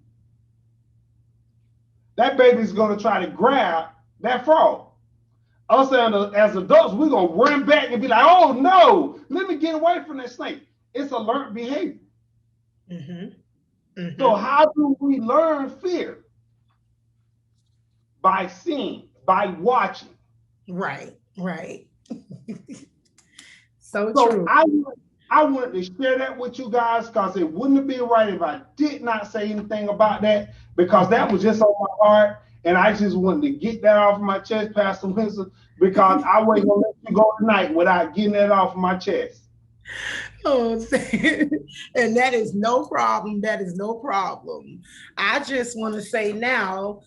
That baby is going to try to grab that frog. Us as adults, we're going to run back and be like, oh no, let me get away from that snake. It's a learned behavior. So how do we learn fear? By seeing, by watching. Right. So true. I wanted to share that with you guys because it wouldn't have been right if I did not say anything about that, because that was just on my heart. And I just wanted to get that off of my chest, Pastor Winston, because I wasn't going to let you go tonight without getting that off of my chest. Oh, and that is no problem. I just want to say now,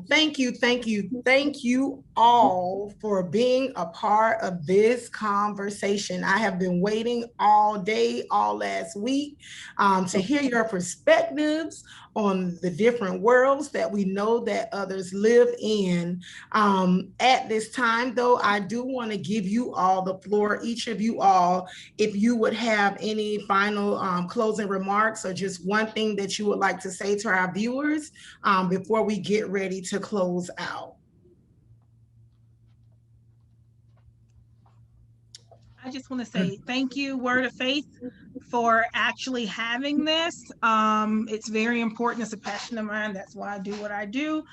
thank you all for being a part of this conversation. I have been waiting all day, all last week, to hear your perspectives on the different worlds that we know that others live in. At this time, though, I do want to give you all the floor, each of you all, if you would have any final closing remarks or just one thing that you would like to say to our viewers before we get ready to close out. I just want to say thank you, Word of Faith, for actually having this. It's very important. It's a passion of mine. That's why I do what I do.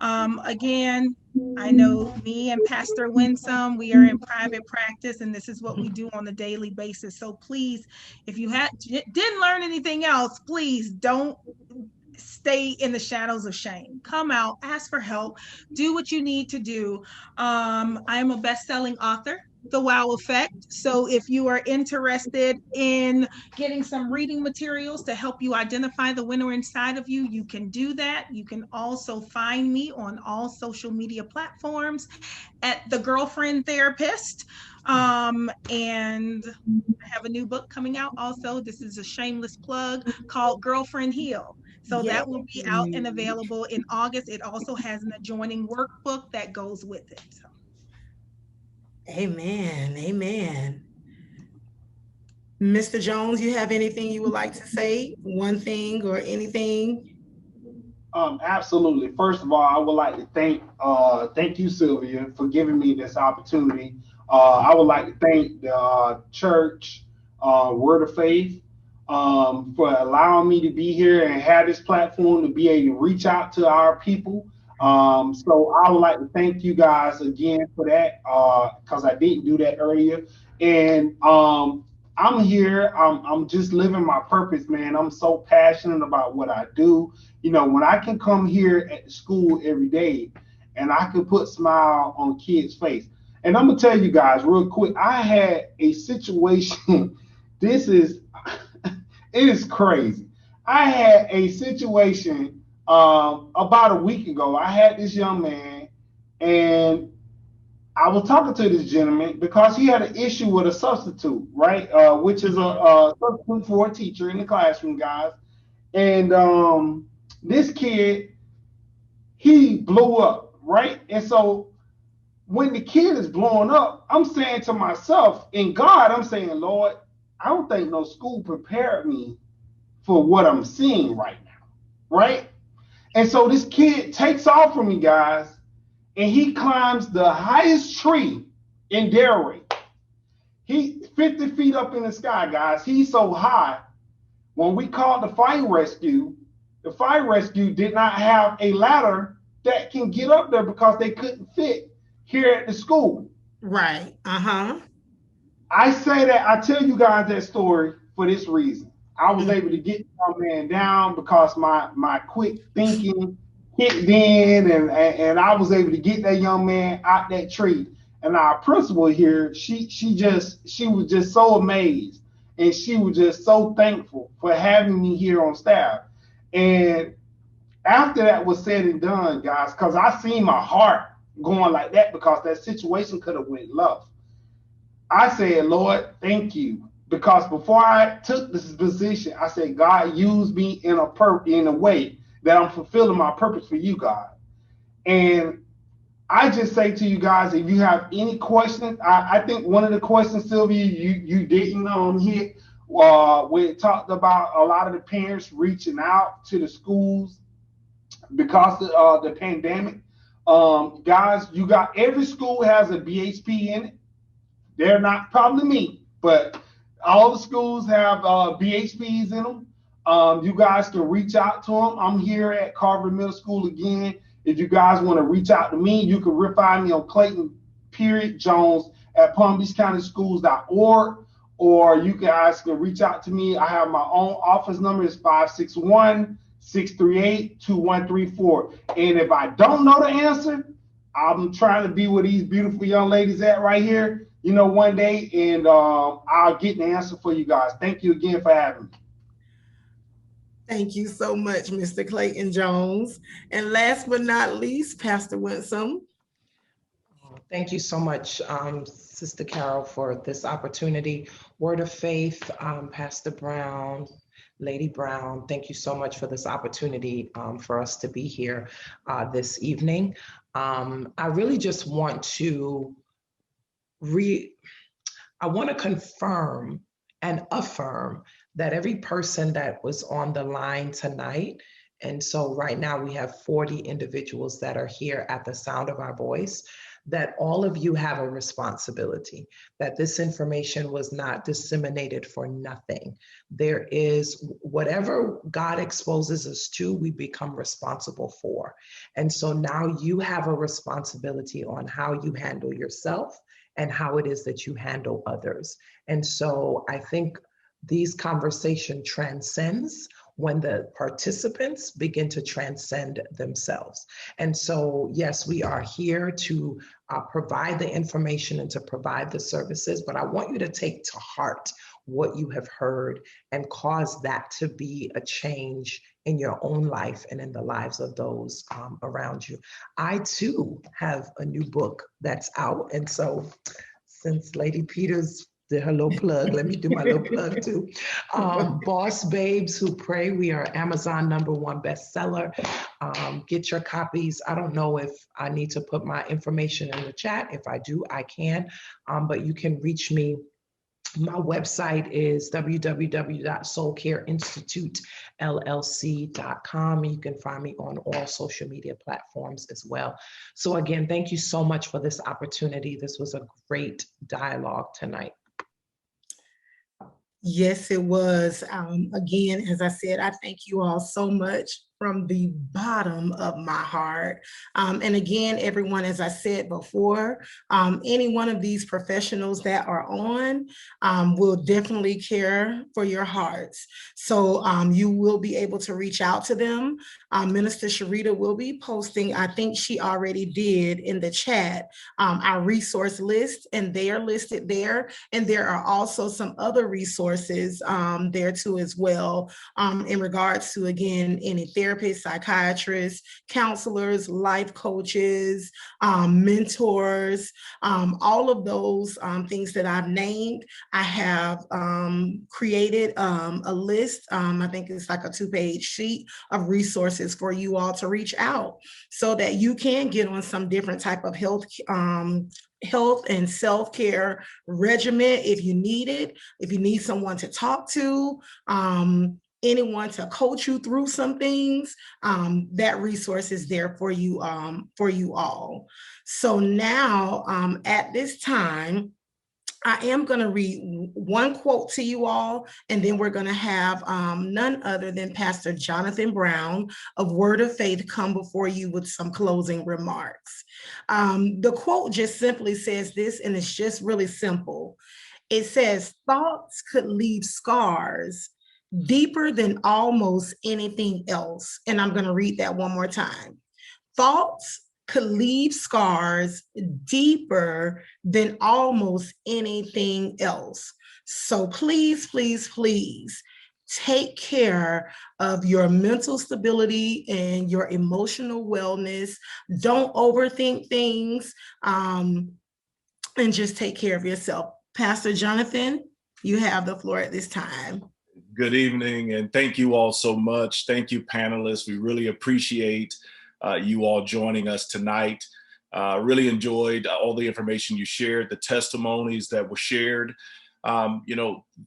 Again, I know me and Pastor Winsome, we are in private practice, and this is what we do on a daily basis. So please, if you didn't learn anything else, please don't stay in the shadows of shame. Come out, ask for help, do what you need to do. I am a best-selling author, The WOW Effect. So if you are interested in getting some reading materials to help you identify the winner inside of you, you can do that. You can also find me on all social media platforms at The Girlfriend Therapist. And I have a new book coming out also. This is a shameless plug called Girlfriend Heal. So Yay. that will be out and available in August. It also has an adjoining workbook that goes with it. So. Amen. Amen. Mr. Jones, you have anything you would like to say? One thing or anything? Absolutely. First of all, I would like to thank you, Sylvia, for giving me this opportunity. I would like to thank the church, Word of Faith, for allowing me to be here and have this platform to be able to reach out to our people. So I would like to thank you guys again for that, because I didn't do that earlier. And I'm here. I'm just living my purpose, man. I'm so passionate about what I do. You know, when I can come here at the school every day and I can put a smile on kids' face. And I'm gonna tell you guys real quick, I had a situation. This is it is crazy. I had a situation about a week ago. I had this young man, and I was talking to this gentleman because he had an issue with a substitute, right? Which is a substitute for a teacher in the classroom, guys. And this kid, he blew up, right? And so when the kid is blowing up, I'm saying to myself, in God, I'm saying, Lord, I don't think no school prepared me for what I'm seeing right now, right? And so this kid takes off from me, guys, and he climbs the highest tree in Delray. He's 50 feet up in the sky, guys. He's so high. When we called the fire rescue did not have a ladder that can get up there because they couldn't fit here at the school. Right. Uh-huh. I tell you guys that story for this reason. I was able to get my man down because my quick thinking kicked in, and I was able to get that young man out that tree. And our principal here, she was just so amazed, and she was just so thankful for having me here on staff. And after that was said and done, guys, because I seen my heart going like that because that situation could have went left. I said, Lord, thank you. Because before I took this position, I said, God, use me in a way that I'm fulfilling my purpose for you, God. And I just say to you guys, if you have any questions, I think one of the questions, Sylvia, you didn't hit, we talked about a lot of the parents reaching out to the schools because of the pandemic. Guys, you got every school has a BHP in it. They're not probably me, but all the schools have BHPs in them. You guys can reach out to them. I'm here at Carver Middle School again. If you guys want to reach out to me, you can find me on Clayton.Jones at PalmBeachCountySchools.org, or you guys can reach out to me. I have my own office number. It's 561-638-2134. And if I don't know the answer, I'm trying to be where these beautiful young ladies at right here, one day, and I'll get the answer for you guys. Thank you again for having me. Thank you so much, Mr. Clayton Jones. And last but not least, Pastor Winsome. Thank you so much, Sister Carol, for this opportunity. Word of Faith, Pastor Brown, Lady Brown, thank you so much for this opportunity for us to be here this evening. I really just want to confirm and affirm that every person that was on the line tonight, and so right now we have 40 individuals that are here at the sound of our voice, that all of you have a responsibility, that this information was not disseminated for nothing. There is whatever God exposes us to, we become responsible for. And so now you have a responsibility on how you handle yourself and how it is that you handle others. And so I think these conversation transcends when the participants begin to transcend themselves. And so, yes, we are here to provide the information and to provide the services, but I want you to take to heart what you have heard and cause that to be a change in your own life and in the lives of those around you. I too have a new book that's out. And so since Lady Peters did her little plug, let me do my little plug too. Boss Babes Who Pray. We are Amazon #1 bestseller. Get your copies. I don't know if I need to put my information in the chat. If I do, I can. But you can reach me. My website is www.soulcareinstitutellc.com. You can find me on all social media platforms as well. So again, thank you so much for this opportunity. This was a great dialogue tonight. Yes, it was. Again, as I said, I thank you all so much from the bottom of my heart. And again, everyone, as I said before, any one of these professionals that are on will definitely care for your hearts. So you will be able to reach out to them. Minister Sharita will be posting, I think she already did in the chat, our resource list, and they are listed there. And there are also some other resources there too as well in regards to, again, any therapists, psychiatrists, counselors, life coaches, mentors, all of those things that I've named. I have created a list. I think it's like a 2-page sheet of resources for you all to reach out so that you can get on some different type of health and self-care regimen if you need it, if you need someone to talk to, anyone to coach you through some things, that resource is there for you all. So now at this time, I am going to read one quote to you all, and then we're going to have none other than Pastor Jonathan Brown of Word of Faith come before you with some closing remarks. The quote just simply says this, and it's just really simple. It says, "Thoughts could leave scars deeper than almost anything else." And I'm going to read that one more time. Thoughts could leave scars deeper than almost anything else. So please, please, please take care of your mental stability and your emotional wellness. Don't overthink things, and just take care of yourself. Pastor Jonathan, you have the floor at this time. Good evening, and thank you all so much. Thank you, panelists. We really appreciate you all joining us tonight. Really enjoyed all the information you shared, the testimonies that were shared.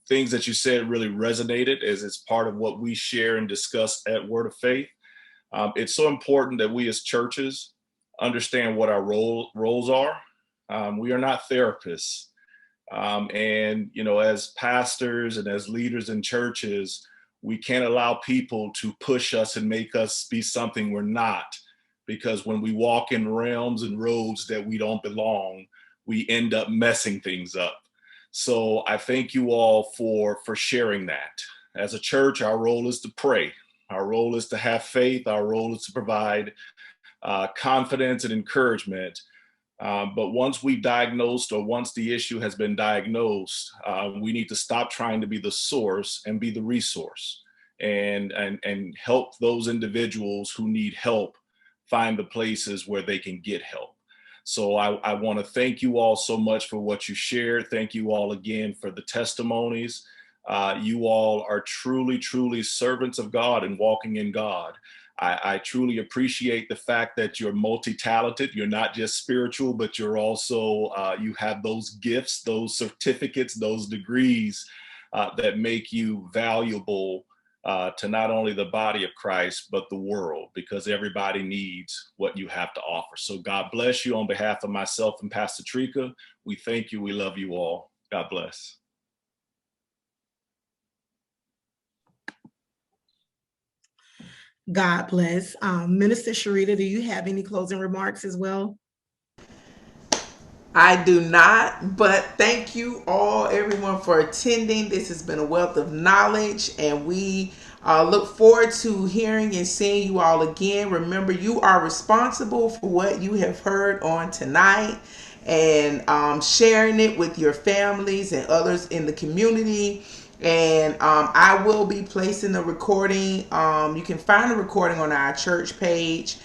Things that you said really resonated as it's part of what we share and discuss at Word of Faith. It's so important that we as churches understand what our roles are. We are not therapists. And as pastors and as leaders in churches, we can't allow people to push us and make us be something we're not, because when we walk in realms and roads that we don't belong, we end up messing things up. So I thank you all for sharing that. As a church, our role is to pray. Our role is to have faith. Our role is to provide confidence and encouragement. But once we've diagnosed, or once the issue has been diagnosed, we need to stop trying to be the source and be the resource, and help those individuals who need help find the places where they can get help. So I want to thank you all so much for what you shared. Thank you all again for the testimonies. You all are truly, truly servants of God and walking in God. I truly appreciate the fact that you're multi-talented. You're not just spiritual, but you're also, you have those gifts, those certificates, those degrees that make you valuable to not only the body of Christ, but the world, because everybody needs what you have to offer. So God bless you on behalf of myself and Pastor Trika. We thank you. We love you all. God bless. God bless. Minister Sharita, do you have any closing remarks as well? I do not, but thank you all, everyone, for attending. This has been a wealth of knowledge, and we look forward to hearing and seeing you all again. Remember, you are responsible for what you have heard on tonight, and sharing it with your families and others in the community. And I will be placing the recording. You can find the recording on our church page.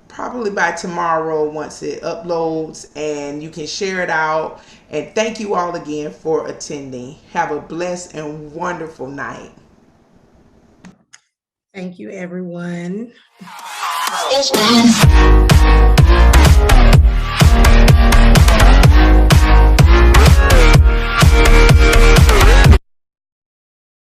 Probably by tomorrow once it uploads, and you can share it out. And thank you all again for attending. Have a blessed and wonderful night. Thank you, everyone.